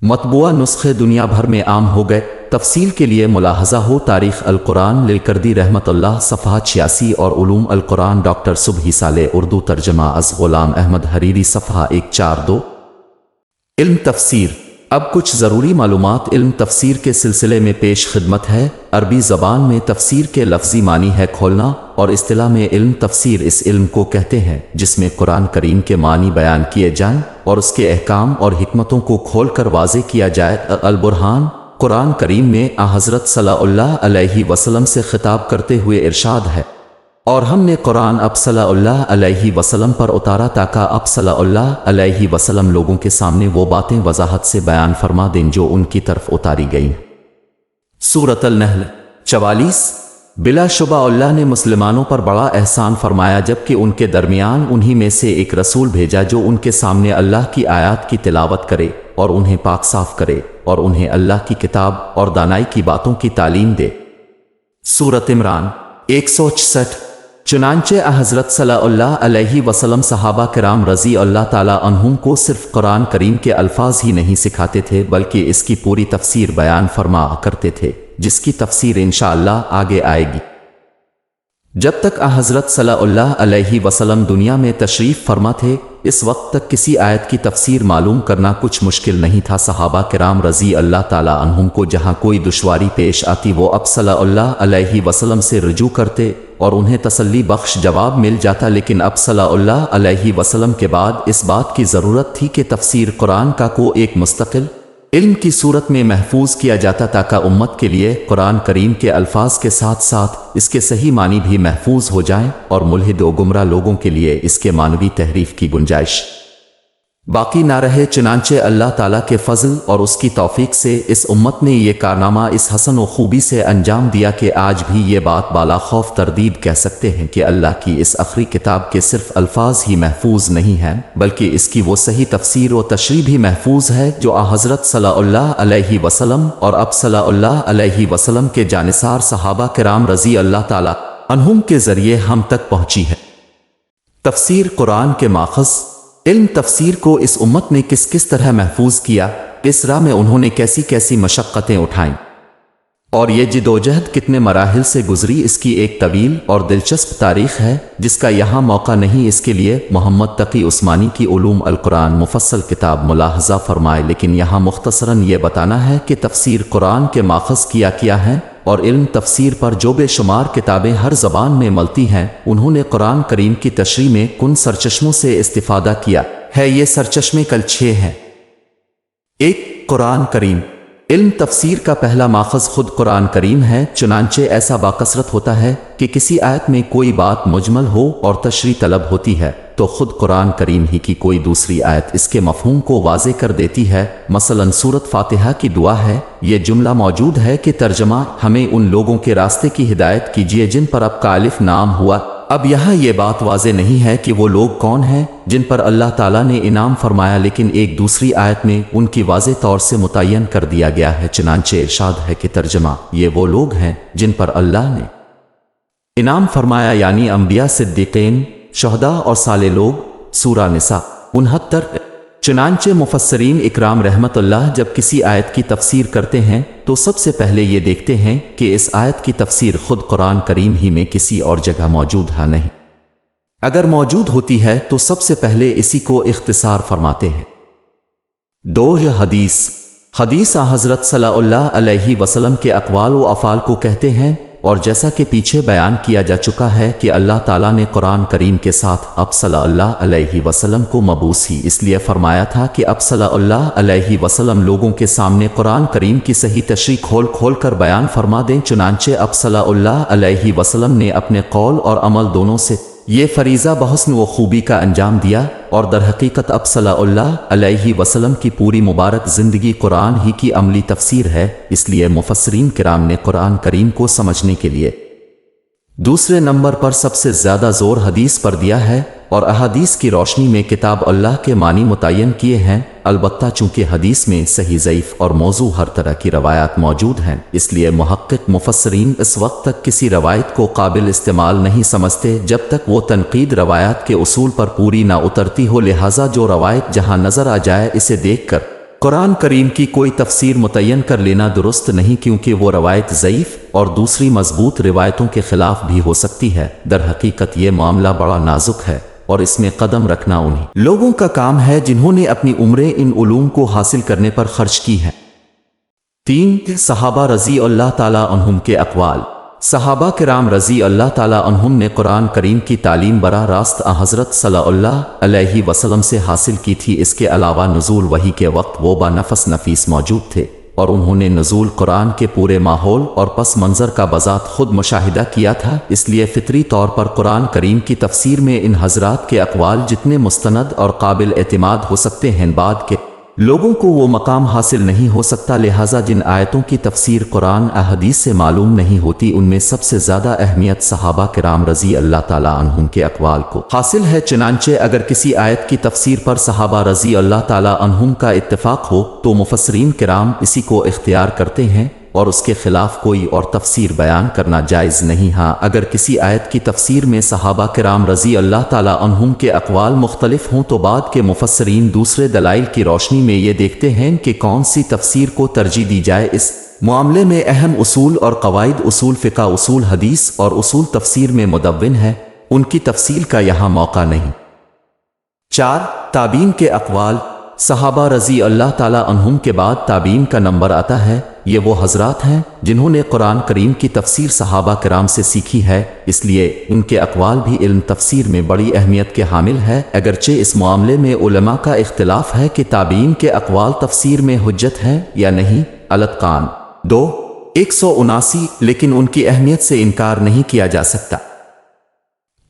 مطبوعہ نسخے دنیا بھر میں عام ہو گئے۔ تفصیل کے لیے ملاحظہ ہو تاریخ القرآن للکردی رحمت اللہ صفحہ 86 اور علوم القرآن ڈاکٹر صبحی صالح اردو ترجمہ از غلام احمد حریری صفحہ 142۔ علم تفسیر۔ اب کچھ ضروری معلومات علم تفسیر کے سلسلے میں پیش خدمت ہے۔ عربی زبان میں تفسیر کے لفظی معنی ہے کھولنا، اور اصطلاح میں علم تفسیر اس علم کو کہتے ہیں جس میں قرآن کریم کے معنی بیان کیے جائیں اور اس کے احکام اور حکمتوں کو کھول کر واضح کیا جائے۔ البرہان قرآن کریم میں حضرت صلی اللہ علیہ وسلم سے خطاب کرتے ہوئے ارشاد ہے، اور ہم نے قرآن اب صلی اللہ علیہ وسلم پر اتارا تاکہ اب صلی اللہ علیہ وسلم لوگوں کے سامنے وہ باتیں وضاحت سے بیان فرما دیں جو ان کی طرف اتاری گئیں۔ سورۃ النحل 44۔ بلا شبہ اللہ نے مسلمانوں پر بڑا احسان فرمایا جبکہ ان کے درمیان انہی میں سے ایک رسول بھیجا جو ان کے سامنے اللہ کی آیات کی تلاوت کرے اور انہیں پاک صاف کرے اور انہیں اللہ کی کتاب اور دانائی کی باتوں کی تعلیم دے۔ سورۃ عمران 166۔ چنانچہ حضرت صلی اللہ علیہ وسلم صحابہ کرام رضی اللہ تعالی عنہم کو صرف قرآن کریم کے الفاظ ہی نہیں سکھاتے تھے بلکہ اس کی پوری تفسیر بیان فرما کرتے تھے، جس کی تفسیر انشاءاللہ آگے آئے گی۔ جب تک حضرت صلی اللہ علیہ وسلم دنیا میں تشریف فرما تھے، اس وقت تک کسی آیت کی تفسیر معلوم کرنا کچھ مشکل نہیں تھا۔ صحابہ کرام رضی اللہ تعالی عنہم کو جہاں کوئی دشواری پیش آتی وہ اب صلی اللہ علیہ وسلم سے رجوع کرتے اور انہیں تسلی بخش جواب مل جاتا، لیکن اب صلی اللہ علیہ وسلم کے بعد اس بات کی ضرورت تھی کہ تفسیر قرآن کا کو ایک مستقل علم کی صورت میں محفوظ کیا جاتا تاکہ امت کے لیے قرآن کریم کے الفاظ کے ساتھ ساتھ اس کے صحیح معنی بھی محفوظ ہو جائیں اور ملحد و گمراہ لوگوں کے لیے اس کے معنوی تحریف کی گنجائش باقی نہ رہے۔ چنانچہ اللہ تعالیٰ کے فضل اور اس کی توفیق سے اس امت نے یہ کارنامہ اس حسن و خوبی سے انجام دیا کہ آج بھی یہ بات بالا خوف تردید کہہ سکتے ہیں کہ اللہ کی اس آخری کتاب کے صرف الفاظ ہی محفوظ نہیں ہیں بلکہ اس کی وہ صحیح تفسیر و تشریح بھی محفوظ ہے جو حضرت صلی اللہ علیہ وسلم اور اب صلی اللہ علیہ وسلم کے جانثار صحابہ کرام رضی اللہ تعالی عنہم کے ذریعے ہم تک پہنچی ہے۔ تفسیر قرآن کے ماخذ۔ علم تفسیر کو اس امت نے کس کس طرح محفوظ کیا، اس راہ میں انہوں نے کیسی کیسی مشقتیں اٹھائیں اور یہ جدوجہد کتنے مراحل سے گزری، اس کی ایک طویل اور دلچسپ تاریخ ہے جس کا یہاں موقع نہیں۔ اس کے لیے محمد تقی عثمانی کی علوم القرآن مفصل کتاب ملاحظہ فرمائے، لیکن یہاں مختصراً یہ بتانا ہے کہ تفسیر قرآن کے ماخذ کیا ہے اور علم تفسیر پر جو بے شمار کتابیں ہر زبان میں ملتی ہیں انہوں نے قرآن کریم کی تشریح میں کن سرچشموں سے استفادہ کیا ہے۔ یہ سرچشمے کل 6 ہیں۔ 1. قرآن کریم۔ علم تفسیر کا پہلا ماخذ خود قرآن کریم ہے، چنانچہ ایسا باکثرت ہوتا ہے کہ کسی آیت میں کوئی بات مجمل ہو اور تشریح طلب ہوتی ہے تو خود قرآن کریم ہی کی کوئی دوسری آیت اس کے مفہوم کو واضح کر دیتی ہے۔ مثلاً سورۃ فاتحہ کی دعا ہے، یہ جملہ موجود ہے کہ ترجمہ ہمیں ان لوگوں کے راستے کی ہدایت کیجیے جن پر اب کا الف نام ہوا۔ اب یہاں یہ بات واضح نہیں ہے کہ وہ لوگ کون ہیں جن پر اللہ تعالیٰ نے انعام فرمایا، لیکن ایک دوسری آیت میں ان کی واضح طور سے متعین کر دیا گیا ہے۔ چنانچہ ارشاد ہے کہ ترجمہ یہ وہ لوگ ہیں جن پر اللہ نے انعام فرمایا، یعنی انبیاء، صدیقین، شہداء اور صالح لوگ۔ سورہ نساء 69۔ چنانچہ مفسرین اکرام رحمت اللہ جب کسی آیت کی تفسیر کرتے ہیں تو سب سے پہلے یہ دیکھتے ہیں کہ اس آیت کی تفسیر خود قرآن کریم ہی میں کسی اور جگہ موجود ہے نہیں۔ اگر موجود ہوتی ہے تو سب سے پہلے اسی کو اختصار فرماتے ہیں۔ 2 حدیث حضرت صلی اللہ علیہ وسلم کے اقوال و افعال کو کہتے ہیں، اور جیسا کہ پیچھے بیان کیا جا چکا ہے کہ اللہ تعالیٰ نے قرآن کریم کے ساتھ اب صلی اللہ علیہ وسلم کو مبعوث ہی اس لیے فرمایا تھا کہ اب صلی اللہ علیہ وسلم لوگوں کے سامنے قرآن کریم کی صحیح تشریح کھول کر بیان فرما دیں۔ چنانچہ اب صلی اللہ علیہ وسلم نے اپنے قول اور عمل دونوں سے یہ فریضہ بحسن و خوبی کا انجام دیا، اور در حقیقت اب صلی اللہ علیہ وسلم کی پوری مبارک زندگی قرآن ہی کی عملی تفسیر ہے۔ اس لیے مفسرین کرام نے قرآن کریم کو سمجھنے کے لیے دوسرے نمبر پر سب سے زیادہ زور حدیث پر دیا ہے، اور احادیث کی روشنی میں کتاب اللہ کے معنی متعین کیے ہیں۔ البتہ چونکہ حدیث میں صحیح، ضعیف اور موضوع ہر طرح کی روایات موجود ہیں، اس لیے محقق مفسرین اس وقت تک کسی روایت کو قابل استعمال نہیں سمجھتے جب تک وہ تنقید روایات کے اصول پر پوری نہ اترتی ہو۔ لہٰذا جو روایت جہاں نظر آ جائے اسے دیکھ کر قرآن کریم کی کوئی تفسیر متعین کر لینا درست نہیں، کیونکہ وہ روایت ضعیف اور دوسری مضبوط روایتوں کے خلاف بھی ہو سکتی ہے۔ در حقیقت یہ معاملہ بڑا نازک ہے، اور اس میں قدم رکھنا انہی لوگوں کا کام ہے جنہوں نے اپنی عمریں ان علوم کو حاصل کرنے پر خرچ کی ہیں۔ 3 صحابہ رضی اللہ تعالیٰ عنہم کے اقوال۔ صحابہ کرام رضی اللہ تعالیٰ عنہم نے قرآن کریم کی تعلیم براہ راست حضرت صلی اللہ علیہ وسلم سے حاصل کی تھی۔ اس کے علاوہ نزول وحی کے وقت وہ با نفس نفیس موجود تھے، اور انہوں نے نزول قرآن کے پورے ماحول اور پس منظر کا بذات خود مشاہدہ کیا تھا۔ اس لیے فطری طور پر قرآن کریم کی تفسیر میں ان حضرات کے اقوال جتنے مستند اور قابل اعتماد ہو سکتے ہیں، بعد کے لوگوں کو وہ مقام حاصل نہیں ہو سکتا۔ لہٰذا جن آیتوں کی تفسیر قرآن احادیث سے معلوم نہیں ہوتی ان میں سب سے زیادہ اہمیت صحابہ کرام رضی اللہ تعالیٰ عنہم کے اقوال کو حاصل ہے۔ چنانچہ اگر کسی آیت کی تفسیر پر صحابہ رضی اللہ تعالیٰ عنہم کا اتفاق ہو تو مفسرین کرام اسی کو اختیار کرتے ہیں، اور اس کے خلاف کوئی اور تفسیر بیان کرنا جائز نہیں۔ ہاں اگر کسی آیت کی تفسیر میں صحابہ کرام رضی اللہ تعالیٰ عنہم کے اقوال مختلف ہوں تو بعد کے مفسرین دوسرے دلائل کی روشنی میں یہ دیکھتے ہیں کہ کون سی تفسیر کو ترجیح دی جائے۔ اس معاملے میں اہم اصول اور قواعد، اصول فقہ، اصول حدیث اور اصول تفسیر میں مدون ہے، ان کی تفصیل کا یہاں موقع نہیں۔ 4 تابعین کے اقوال۔ صحابہ رضی اللہ تعالیٰ عنہم کے بعد تابعین کا نمبر آتا ہے۔ یہ وہ حضرات ہیں جنہوں نے قرآن کریم کی تفسیر صحابہ کرام سے سیکھی ہے، اس لیے ان کے اقوال بھی علم تفسیر میں بڑی اہمیت کے حامل ہے۔ اگرچہ اس معاملے میں علماء کا اختلاف ہے کہ تابعین کے اقوال تفسیر میں حجت ہیں یا نہیں۔ الاتقان 2 179، لیکن ان کی اہمیت سے انکار نہیں کیا جا سکتا۔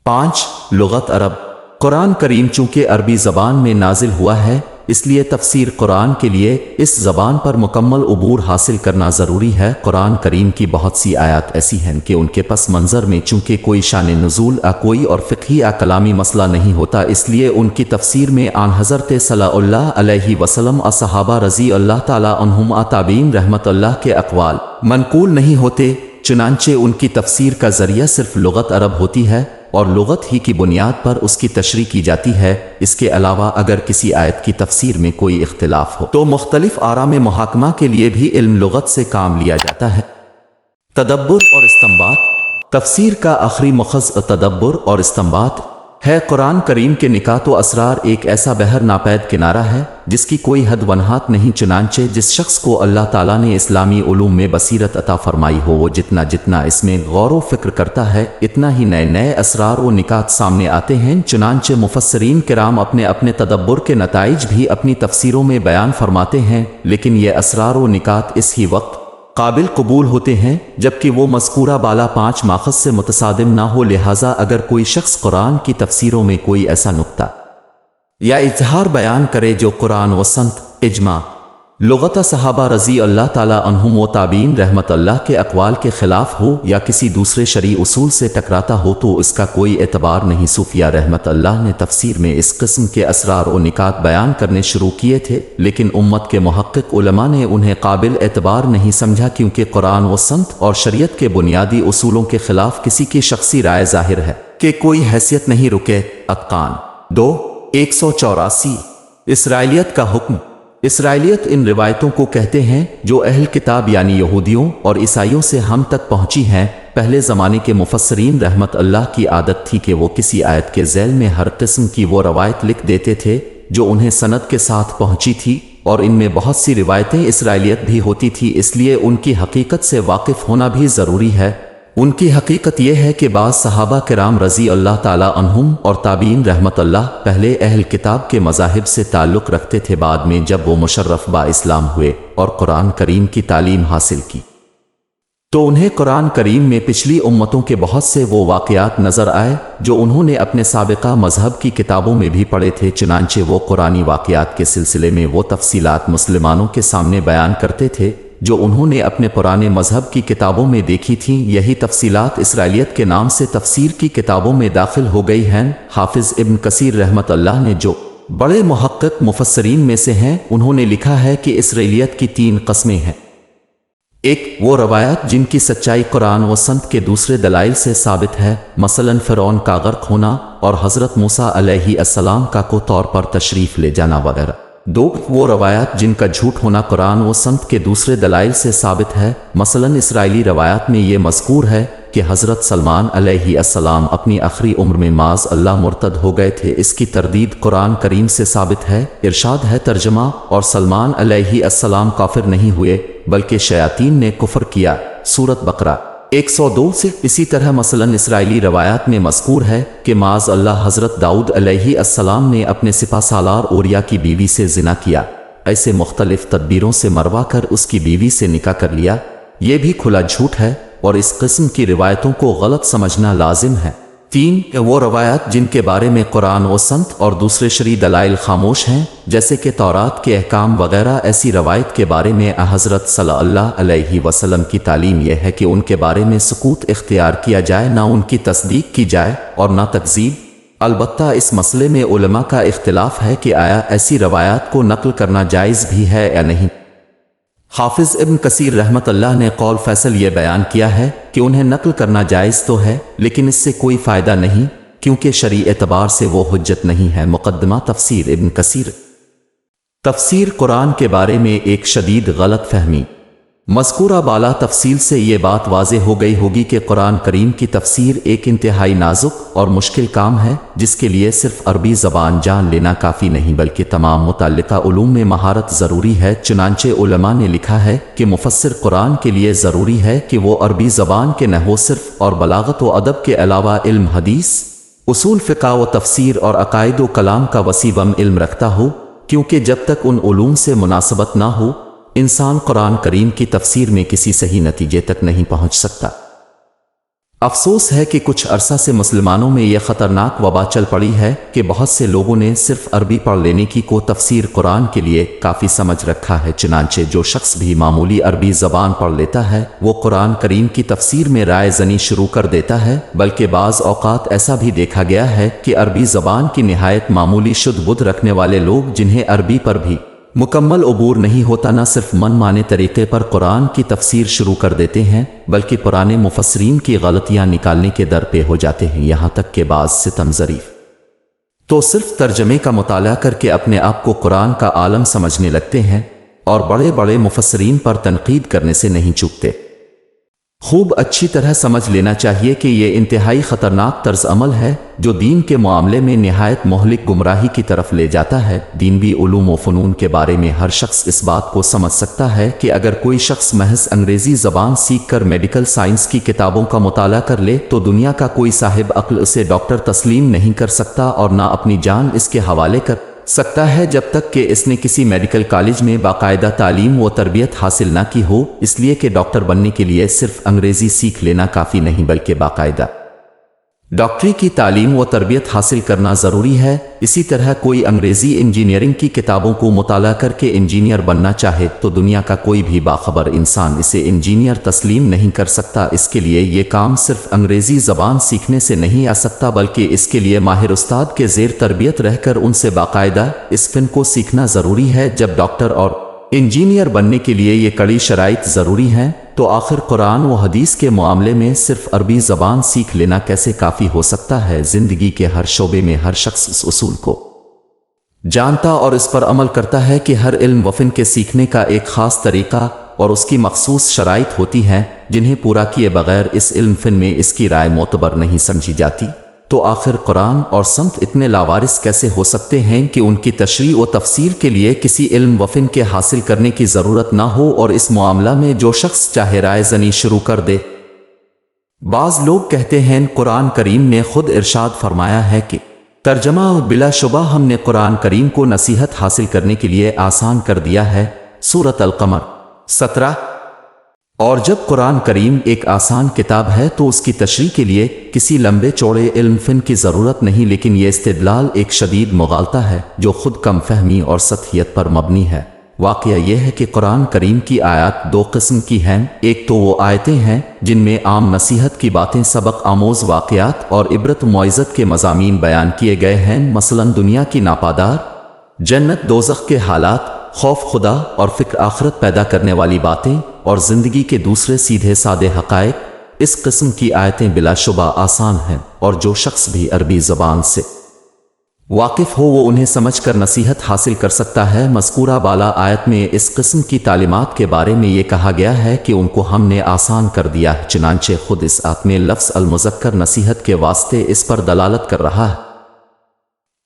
5 لغت عرب۔ قرآن کریم چونکہ عربی زبان میں نازل ہوا ہے، اس لیے تفسیر قرآن کے لیے اس زبان پر مکمل عبور حاصل کرنا ضروری ہے۔ قرآن کریم کی بہت سی آیات ایسی ہیں کہ ان کے پس منظر میں چونکہ کوئی شان نزول کوئی اور فقہی کلامی مسئلہ نہیں ہوتا، اس لیے ان کی تفسیر میں آن حضرت صلی اللہ علیہ وسلم صحابہ رضی اللہ تعالیٰ عنہم تابعین رحمت اللہ کے اقوال منقول نہیں ہوتے۔ چنانچہ ان کی تفسیر کا ذریعہ صرف لغت عرب ہوتی ہے، اور لغت ہی کی بنیاد پر اس کی تشریح کی جاتی ہے۔ اس کے علاوہ اگر کسی آیت کی تفسیر میں کوئی اختلاف ہو تو مختلف آراء میں محاکمہ کے لیے بھی علم لغت سے کام لیا جاتا ہے۔ تدبر اور استنباط۔ تفسیر کا آخری مخز تدبر اور استنباط ہے۔ قرآن کریم کے نکات و اسرار ایک ایسا بحر ناپید کنارہ ہے جس کی کوئی حد و نہاد نہیں۔ چنانچہ جس شخص کو اللہ تعالیٰ نے اسلامی علوم میں بصیرت عطا فرمائی ہو، وہ جتنا اس میں غور و فکر کرتا ہے اتنا ہی نئے اسرار و نکات سامنے آتے ہیں۔ چنانچہ مفسرین کرام اپنے تدبر کے نتائج بھی اپنی تفسیروں میں بیان فرماتے ہیں، لیکن یہ اسرار و نکات اس ہی وقت قابل قبول ہوتے ہیں جبکہ وہ مذکورہ بالا 5 ماخذ سے متصادم نہ ہو، لہٰذا اگر کوئی شخص قرآن کی تفسیروں میں کوئی ایسا نقطہ یا اظہار بیان کرے جو قرآن و سنت، اجماع، لغت صحابہ رضی اللہ تعالیٰ عنہم و تابعین رحمت اللہ کے اقوال کے خلاف ہو یا کسی دوسرے شرعی اصول سے ٹکراتا ہو تو اس کا کوئی اعتبار نہیں۔ صوفیہ رحمت اللہ نے تفسیر میں اس قسم کے اسرار و نکات بیان کرنے شروع کیے تھے، لیکن امت کے محقق علماء نے انہیں قابل اعتبار نہیں سمجھا، کیونکہ قرآن و سنت اور شریعت کے بنیادی اصولوں کے خلاف کسی کی شخصی رائے ظاہر ہے کہ کوئی حیثیت نہیں رکے۔ اتقان 2:184 اسرائیلیت کا حکم۔ اسرائیلیت ان روایتوں کو کہتے ہیں جو اہل کتاب یعنی یہودیوں اور عیسائیوں سے ہم تک پہنچی ہیں۔ پہلے زمانے کے مفسرین رحمت اللہ کی عادت تھی کہ وہ کسی آیت کے ذیل میں ہر قسم کی وہ روایت لکھ دیتے تھے جو انہیں سند کے ساتھ پہنچی تھی، اور ان میں بہت سی روایتیں اسرائیلیت بھی ہوتی تھی، اس لیے ان کی حقیقت سے واقف ہونا بھی ضروری ہے۔ ان کی حقیقت یہ ہے کہ بعض صحابہ کرام رضی اللہ تعالیٰ عنہم اور تابعین رحمت اللہ پہلے اہل کتاب کے مذاہب سے تعلق رکھتے تھے، بعد میں جب وہ مشرف با اسلام ہوئے اور قرآن کریم کی تعلیم حاصل کی تو انہیں قرآن کریم میں پچھلی امتوں کے بہت سے وہ واقعات نظر آئے جو انہوں نے اپنے سابقہ مذہب کی کتابوں میں بھی پڑھے تھے، چنانچہ وہ قرآنی واقعات کے سلسلے میں وہ تفصیلات مسلمانوں کے سامنے بیان کرتے تھے جو انہوں نے اپنے پرانے مذہب کی کتابوں میں دیکھی تھیں۔ یہی تفصیلات اسرائیلیت کے نام سے تفسیر کی کتابوں میں داخل ہو گئی ہیں۔ حافظ ابن کثیر رحمت اللہ نے جو بڑے محقق مفسرین میں سے ہیں، انہوں نے لکھا ہے کہ اسرائیلیت کی 3 قسمیں ہیں۔ ایک، وہ روایات جن کی سچائی قرآن و سنت کے دوسرے دلائل سے ثابت ہے، مثلا فرعون کا غرق ہونا اور حضرت موسیٰ علیہ السلام کا کو طور پر تشریف لے جانا وغیرہ۔ 2، وہ روایات جن کا جھوٹ ہونا قرآن و سنت کے دوسرے دلائل سے ثابت ہے، مثلا اسرائیلی روایات میں یہ مذکور ہے کہ حضرت سلمان علیہ السلام اپنی آخری عمر میں معاذ اللہ مرتد ہو گئے تھے، اس کی تردید قرآن کریم سے ثابت ہے۔ ارشاد ہے ترجمہ، اور سلمان علیہ السلام کافر نہیں ہوئے بلکہ شیاطین نے کفر کیا، سورۃ بقرہ 102 سے۔ اسی طرح مثلا اسرائیلی روایات میں مذکور ہے کہ معاذ اللہ حضرت داؤد علیہ السلام نے اپنے سپہ سالار اوریا کی بیوی سے زنا کیا، ایسے مختلف تدبیروں سے مروا کر اس کی بیوی سے نکاح کر لیا۔ یہ بھی کھلا جھوٹ ہے اور اس قسم کی روایتوں کو غلط سمجھنا لازم ہے۔ 3، وہ روایات جن کے بارے میں قرآن و سنت اور دوسرے شرعی دلائل خاموش ہیں، جیسے کہ تورات کے احکام وغیرہ، ایسی روایت کے بارے میں حضرت صلی اللہ علیہ وسلم کی تعلیم یہ ہے کہ ان کے بارے میں سکوت اختیار کیا جائے، نہ ان کی تصدیق کی جائے اور نہ تکذیب۔ البتہ اس مسئلے میں علماء کا اختلاف ہے کہ آیا ایسی روایات کو نقل کرنا جائز بھی ہے یا نہیں۔ حافظ ابن کثیر رحمت اللہ نے قول فیصل یہ بیان کیا ہے کہ انہیں نقل کرنا جائز تو ہے، لیکن اس سے کوئی فائدہ نہیں، کیونکہ شرعی اعتبار سے وہ حجت نہیں ہے۔ مقدمہ تفسیر ابن کثیر۔ تفسیر قرآن کے بارے میں ایک شدید غلط فہمی۔ مذکورہ بالا تفصیل سے یہ بات واضح ہو گئی ہوگی کہ قرآن کریم کی تفسیر ایک انتہائی نازک اور مشکل کام ہے، جس کے لیے صرف عربی زبان جان لینا کافی نہیں بلکہ تمام متعلقہ علوم میں مہارت ضروری ہے۔ چنانچہ علماء نے لکھا ہے کہ مفسر قرآن کے لیے ضروری ہے کہ وہ عربی زبان کے نحو صرف اور بلاغت و ادب کے علاوہ علم حدیث، اصول فقہ و تفسیر اور عقائد و کلام کا وسیع علم رکھتا ہو، کیونکہ جب تک ان علوم سے مناسبت نہ ہو انسان قرآن کریم کی تفسیر میں کسی صحیح نتیجے تک نہیں پہنچ سکتا۔ افسوس ہے کہ کچھ عرصہ سے مسلمانوں میں یہ خطرناک وبا چل پڑی ہے کہ بہت سے لوگوں نے صرف عربی پڑھ لینے کی کو تفسیر قرآن کے لیے کافی سمجھ رکھا ہے۔ چنانچہ جو شخص بھی معمولی عربی زبان پڑھ لیتا ہے وہ قرآن کریم کی تفسیر میں رائے زنی شروع کر دیتا ہے، بلکہ بعض اوقات ایسا بھی دیکھا گیا ہے کہ عربی زبان کی نہایت معمولی شدھ بدھ رکھنے والے لوگ جنہیں عربی پر بھی مکمل عبور نہیں ہوتا، نہ صرف من مانے طریقے پر قرآن کی تفسیر شروع کر دیتے ہیں بلکہ پرانے مفسرین کی غلطیاں نکالنے کے در پہ ہو جاتے ہیں، یہاں تک کہ بعض ستم ظریف تو صرف ترجمے کا مطالعہ کر کے اپنے آپ کو قرآن کا عالم سمجھنے لگتے ہیں اور بڑے بڑے مفسرین پر تنقید کرنے سے نہیں چوکتے۔ خوب اچھی طرح سمجھ لینا چاہیے کہ یہ انتہائی خطرناک طرز عمل ہے جو دین کے معاملے میں نہایت مہلک گمراہی کی طرف لے جاتا ہے۔ دینوی علوم و فنون کے بارے میں ہر شخص اس بات کو سمجھ سکتا ہے کہ اگر کوئی شخص محض انگریزی زبان سیکھ کر میڈیکل سائنس کی کتابوں کا مطالعہ کر لے تو دنیا کا کوئی صاحب عقل اسے ڈاکٹر تسلیم نہیں کر سکتا اور نہ اپنی جان اس کے حوالے کر سکتا ہے جب تک کہ اس نے کسی میڈیکل کالج میں باقاعدہ تعلیم و تربیت حاصل نہ کی ہو، اس لیے کہ ڈاکٹر بننے کے لیے صرف انگریزی سیکھ لینا کافی نہیں بلکہ باقاعدہ ڈاکٹری کی تعلیم و تربیت حاصل کرنا ضروری ہے۔ اسی طرح کوئی انگریزی انجینئرنگ کی کتابوں کو مطالعہ کر کے انجینئر بننا چاہے تو دنیا کا کوئی بھی باخبر انسان اسے انجینئر تسلیم نہیں کر سکتا۔ اس کے لیے یہ کام صرف انگریزی زبان سیکھنے سے نہیں آ سکتا بلکہ اس کے لیے ماہر استاد کے زیر تربیت رہ کر ان سے باقاعدہ اس فن کو سیکھنا ضروری ہے۔ جب ڈاکٹر اور انجینئر بننے کے لیے یہ کڑی شرائط ضروری ہیں تو آخر قرآن و حدیث کے معاملے میں صرف عربی زبان سیکھ لینا کیسے کافی ہو سکتا ہے؟ زندگی کے ہر شعبے میں ہر شخص اس اصول کو جانتا اور اس پر عمل کرتا ہے کہ ہر علم و فن کے سیکھنے کا ایک خاص طریقہ اور اس کی مخصوص شرائط ہوتی ہیں جنہیں پورا کیے بغیر اس علم فن میں اس کی رائے معتبر نہیں سمجھی جاتی۔ تو آخر قرآن اور سنت اتنے لاوارث کیسے ہو سکتے ہیں کہ ان کی تشریح و تفسیر کے لیے کسی علم و فن کے حاصل کرنے کی ضرورت نہ ہو اور اس معاملہ میں جو شخص چاہے رائے زنی شروع کر دے؟ بعض لوگ کہتے ہیں قرآن کریم نے خود ارشاد فرمایا ہے کہ ترجمہ بلا شبہ ہم نے قرآن کریم کو نصیحت حاصل کرنے کے لیے آسان کر دیا ہے، سورۃ القمر 17۔ اور جب قرآن کریم ایک آسان کتاب ہے تو اس کی تشریح کے لیے کسی لمبے چوڑے علم فن کی ضرورت نہیں، لیکن یہ استدلال ایک شدید مغالطہ ہے جو خود کم فہمی اور سطحیت پر مبنی ہے۔ واقعہ یہ ہے کہ قرآن کریم کی آیات دو قسم کی ہیں، ایک تو وہ آیتیں ہیں جن میں عام نصیحت کی باتیں، سبق آموز واقعات اور عبرت معزت کے مضامین بیان کیے گئے ہیں، مثلا دنیا کی ناپادار، جنت دوزخ کے حالات، خوف خدا اور فکر آخرت پیدا کرنے والی باتیں اور زندگی کے دوسرے سیدھے سادے حقائق۔ اس قسم کی آیتیں بلا شبہ آسان ہیں اور جو شخص بھی عربی زبان سے واقف ہو وہ انہیں سمجھ کر نصیحت حاصل کر سکتا ہے۔ مذکورہ بالا آیت میں اس قسم کی تعلیمات کے بارے میں یہ کہا گیا ہے کہ ان کو ہم نے آسان کر دیا ہے، چنانچہ خود اس آیت میں لفظ المذکر نصیحت کے واسطے اس پر دلالت کر رہا ہے۔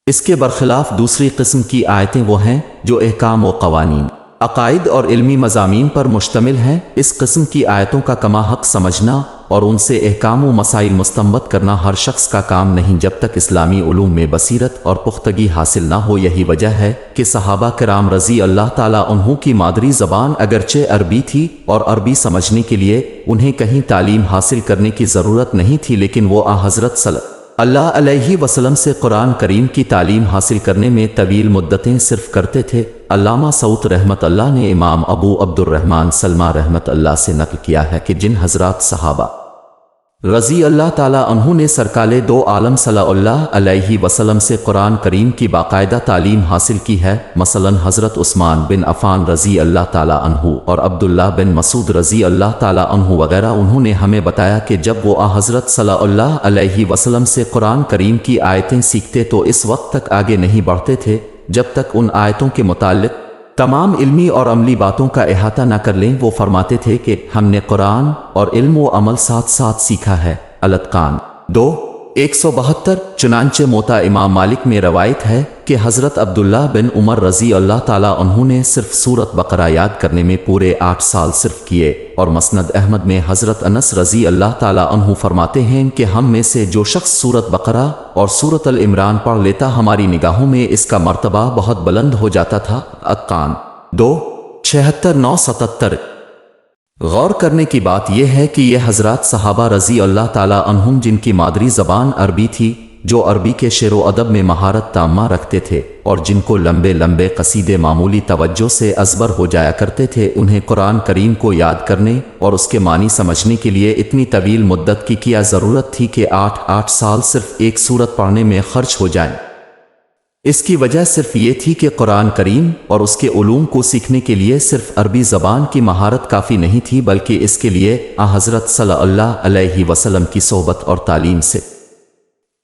اس کے برخلاف دوسری قسم کی آیتیں وہ ہیں جو احکام و قوانین، عقائد اور علمی مضامین پر مشتمل ہیں۔ اس قسم کی آیتوں کا کما حق سمجھنا اور ان سے احکام و مسائل مستنبط کرنا ہر شخص کا کام نہیں جب تک اسلامی علوم میں بصیرت اور پختگی حاصل نہ ہو۔ یہی وجہ ہے کہ صحابہ کرام رضی اللہ تعالیٰ عنہ کی مادری زبان اگرچہ عربی تھی اور عربی سمجھنے کے لیے انہیں کہیں تعلیم حاصل کرنے کی ضرورت نہیں تھی، لیکن وہ حضرت صلی اللہ علیہ وسلم سے قرآن کریم کی تعلیم حاصل کرنے میں طویل مدتیں صرف کرتے تھے۔ علامہ سعود رحمت اللہ نے امام ابو عبد الرحمن سلمہ رحمت اللہ سے نقل کیا ہے کہ جن حضرات صحابہ رضی اللہ تعالیٰ عنہ نے سرکار دو عالم صلی اللہ علیہ وسلم سے قرآن کریم کی باقاعدہ تعلیم حاصل کی ہے، مثلا حضرت عثمان بن عفان رضی اللہ تعالیٰ عنہ اور عبداللہ بن مسعود رضی اللہ تعالیٰ عنہ وغیرہ، انہوں نے ہمیں بتایا کہ جب وہ حضرت صلی اللہ علیہ وسلم سے قرآن کریم کی آیتیں سیکھتے تو اس وقت تک آگے نہیں بڑھتے تھے جب تک ان آیتوں کے متعلق تمام علمی اور عملی باتوں کا احاطہ نہ کر لیں۔ وہ فرماتے تھے کہ ہم نے قرآن اور علم و عمل ساتھ ساتھ سیکھا ہے۔ الاتقان 2:172۔ چنانچہ موطا امام مالک میں روایت ہے کہ حضرت عبداللہ بن عمر رضی اللہ تعالیٰ عنہ نے صرف سورۃ بقرہ یاد کرنے میں پورے 8 سال صرف کیے، اور مسند احمد میں حضرت انس رضی اللہ تعالیٰ عنہ فرماتے ہیں کہ ہم میں سے جو شخص سورۃ بقرہ اور سورۃ العمران پڑھ لیتا ہماری نگاہوں میں اس کا مرتبہ بہت بلند ہو جاتا تھا۔ الاتقان 2:76-977۔ غور کرنے کی بات یہ ہے کہ یہ حضرات صحابہ رضی اللہ تعالیٰ عنہم جن کی مادری زبان عربی تھی، جو عربی کے شعر و ادب میں مہارت تامہ رکھتے تھے اور جن کو لمبے لمبے قصیدے معمولی توجہ سے ازبر ہو جایا کرتے تھے، انہیں قرآن کریم کو یاد کرنے اور اس کے معنی سمجھنے کے لیے اتنی طویل مدت کی کیا ضرورت تھی کہ 8 سال صرف ایک سورت پڑھنے میں خرچ ہو جائیں۔ اس کی وجہ صرف یہ تھی کہ قرآن کریم اور اس کے علوم کو سیکھنے کے لیے صرف عربی زبان کی مہارت کافی نہیں تھی، بلکہ اس کے لیے حضرت صلی اللہ علیہ وسلم کی صحبت اور تعلیم سے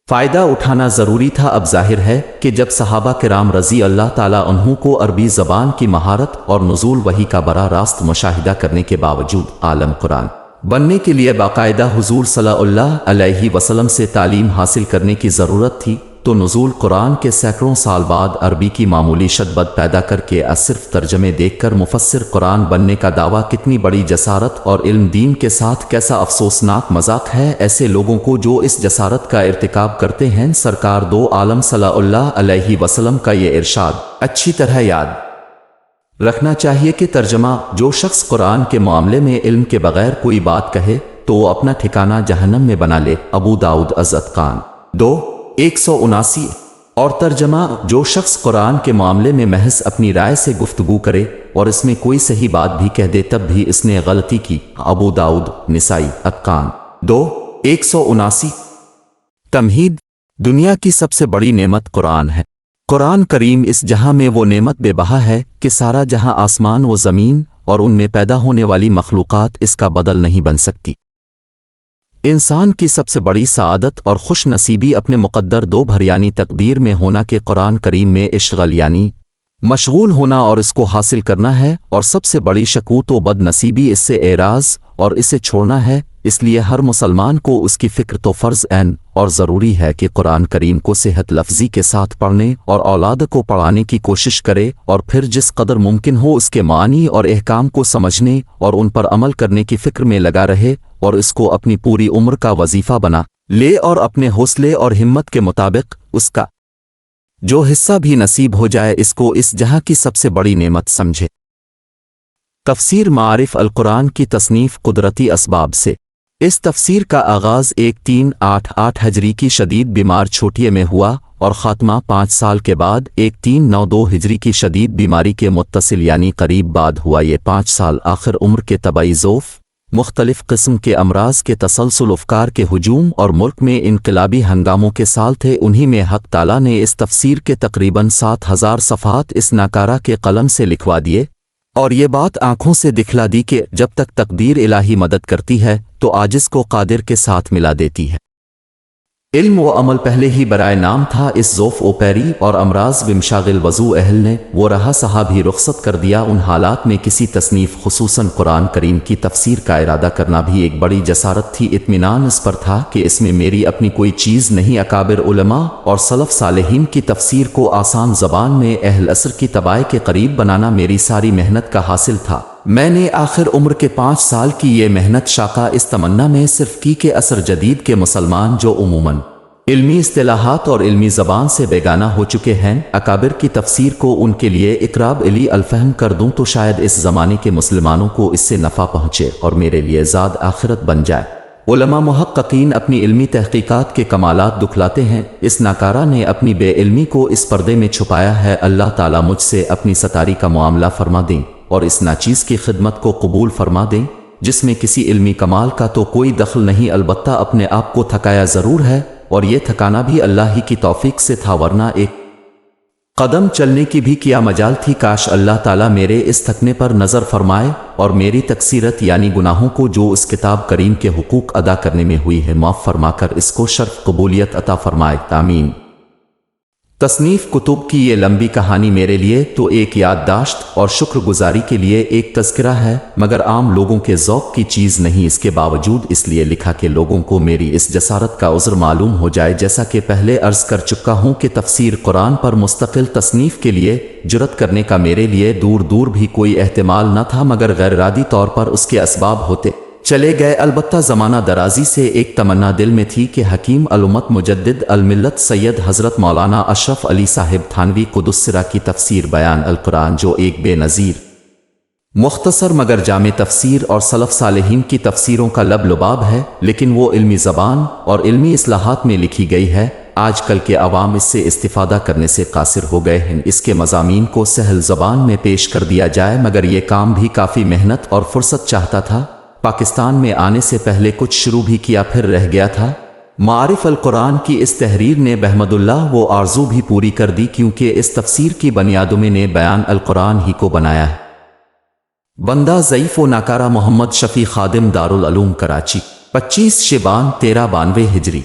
فائدہ اٹھانا ضروری تھا۔ اب ظاہر ہے کہ جب صحابہ کرام رضی اللہ تعالیٰ عنہ کو عربی زبان کی مہارت اور نزول وحی کا براہ راست مشاہدہ کرنے کے باوجود عالم قرآن بننے کے لیے باقاعدہ حضور صلی اللہ علیہ وسلم سے تعلیم حاصل کرنے کی ضرورت تھی، تو نزول قرآن کے سینکڑوں سال بعد عربی کی معمولی شدت پیدا کر کے صرف ترجمے دیکھ کر مفسر قرآن بننے کا دعویٰ کتنی بڑی جسارت اور علم دین کے ساتھ کیسا افسوسناک مذاق ہے۔ ایسے لوگوں کو جو اس جسارت کا ارتکاب کرتے ہیں، سرکار دو عالم صلی اللہ علیہ وسلم کا یہ ارشاد اچھی طرح یاد رکھنا چاہیے کہ ترجمہ جو شخص قرآن کے معاملے میں علم کے بغیر کوئی بات کہے تو وہ اپنا ٹھکانہ جہنم میں بنا لے۔ ابو داؤد ازتقان 2:179۔ اور ترجمہ جو شخص قرآن کے معاملے میں محض اپنی رائے سے گفتگو کرے اور اس میں کوئی صحیح بات بھی کہہ دے تب بھی اس نے غلطی کی۔ ابو داؤد نسائی اتقان 2:179۔ تمہید: دنیا کی سب سے بڑی نعمت قرآن ہے۔ قرآن کریم اس جہاں میں وہ نعمت بے بہا ہے کہ سارا جہاں آسمان و زمین اور ان میں پیدا ہونے والی مخلوقات اس کا بدل نہیں بن سکتی۔ انسان کی سب سے بڑی سعادت اور خوش نصیبی اپنے مقدر دو بھر یعنی تقدیر میں ہونا کہ قرآن کریم میں اشغال یعنی مشغول ہونا اور اس کو حاصل کرنا ہے، اور سب سے بڑی شکوت و بد نصیبی اس سے اعراض اور اسے چھوڑنا ہے۔ اس لیے ہر مسلمان کو اس کی فکر تو فرض عین اور ضروری ہے کہ قرآن کریم کو صحت لفظی کے ساتھ پڑھنے اور اولاد کو پڑھانے کی کوشش کرے، اور پھر جس قدر ممکن ہو اس کے معانی اور احکام کو سمجھنے اور ان پر عمل کرنے کی فکر میں لگا رہے، اور اس کو اپنی پوری عمر کا وظیفہ بنا لے، اور اپنے حوصلے اور ہمت کے مطابق اس کا جو حصہ بھی نصیب ہو جائے اس کو اس جہاں کی سب سے بڑی نعمت سمجھے۔ تفسیر معارف القرآن کی تصنیف قدرتی اسباب سے۔ اس تفسیر کا آغاز 1388 ہجری کی شدید بیمار چھوٹیے میں ہوا اور خاتمہ 5 سال کے بعد 1392 ہجری کی شدید بیماری کے متصل یعنی قریب بعد ہوا۔ یہ 5 سال آخر عمر کے طبعی ضعف، مختلف قسم کے امراض کے تسلسل، افکار کے ہجوم اور ملک میں انقلابی ہنگاموں کے سال تھے۔ انہی میں حق تعالیٰ نے اس تفسیر کے تقریباً 7000 صفحات اس ناکارہ کے قلم سے لکھوا دیے، اور یہ بات آنکھوں سے دکھلا دی کہ جب تک تقدیر الہی مدد کرتی ہے تو عاجز کو قادر کے ساتھ ملا دیتی ہے۔ علم و عمل پہلے ہی برائے نام تھا، اس ذوف و پیری اور امراض بمشاغل وضو اہل نے وہ رہا سہا بھی رخصت کر دیا۔ ان حالات میں کسی تصنیف خصوصاً قرآن کریم کی تفسیر کا ارادہ کرنا بھی ایک بڑی جسارت تھی۔ اطمینان اس پر تھا کہ اس میں میری اپنی کوئی چیز نہیں، اکابر علماء اور سلف صالحین کی تفسیر کو آسان زبان میں اہل عصر کی طباع کے قریب بنانا میری ساری محنت کا حاصل تھا۔ میں نے آخر عمر کے 5 سال کی یہ محنت شاقہ اس تمنا میں صرف کی کہ عصر جدید کے مسلمان جو عموماً علمی اصطلاحات اور علمی زبان سے بیگانہ ہو چکے ہیں، اکابر کی تفسیر کو ان کے لیے اقراب علی الفہم کر دوں تو شاید اس زمانے کے مسلمانوں کو اس سے نفع پہنچے اور میرے لیے زاد آخرت بن جائے۔ علماء محققین اپنی علمی تحقیقات کے کمالات دکھلاتے ہیں، اس ناکارہ نے اپنی بے علمی کو اس پردے میں چھپایا ہے۔ اللہ تعالیٰ مجھ سے اپنی ستاری کا معاملہ فرما دیں اور اس ناچیز کی خدمت کو قبول فرما دیں جس میں کسی علمی کمال کا تو کوئی دخل نہیں، البتہ اپنے آپ کو تھکایا ضرور ہے، اور یہ تھکانا بھی اللہ ہی کی توفیق سے تھا، ورنہ ایک قدم چلنے کی بھی کیا مجال تھی۔ کاش اللہ تعالیٰ میرے اس تھکنے پر نظر فرمائے اور میری تقصیرت یعنی گناہوں کو جو اس کتاب کریم کے حقوق ادا کرنے میں ہوئی ہے معاف فرما کر اس کو شرف قبولیت عطا فرمائے، آمین۔ تصنیف کتب کی یہ لمبی کہانی میرے لیے تو ایک یادداشت اور شکر گزاری کے لیے ایک تذکرہ ہے، مگر عام لوگوں کے ذوق کی چیز نہیں۔ اس کے باوجود اس لیے لکھا کہ لوگوں کو میری اس جسارت کا عذر معلوم ہو جائے۔ جیسا کہ پہلے عرض کر چکا ہوں کہ تفسیر قرآن پر مستقل تصنیف کے لیے جرأت کرنے کا میرے لیے دور دور بھی کوئی احتمال نہ تھا، مگر غیر ارادی طور پر اس کے اسباب ہوتے چلے گئے۔ البتہ زمانہ درازی سے ایک تمنا دل میں تھی کہ حکیم الامت مجدد الملت سید حضرت مولانا اشرف علی صاحب تھانوی قدس سرہ کی تفسیر بیان القرآن، جو ایک بے نظیر مختصر مگر جامع تفسیر اور سلف صالحین کی تفسیروں کا لب لباب ہے، لیکن وہ علمی زبان اور علمی اصطلاحات میں لکھی گئی ہے۔ آج کل کے عوام اس سے استفادہ کرنے سے قاصر ہو گئے ہیں۔ اس کے مضامین کو سہل زبان میں پیش کر دیا جائے، مگر یہ کام بھی کافی محنت اور فرصت چاہتا تھا۔ پاکستان میں آنے سے پہلے کچھ شروع بھی کیا پھر رہ گیا تھا۔ معارف القرآن کی اس تحریر نے بحمد اللہ وہ آرزو بھی پوری کر دی، کیونکہ اس تفسیر کی بنیادوں میں نے بیان القرآن ہی کو بنایا ہے۔ بندہ ضعیف و ناکارہ محمد شفیع خادم دارالعلوم کراچی 25 شعبان 1392 ہجری۔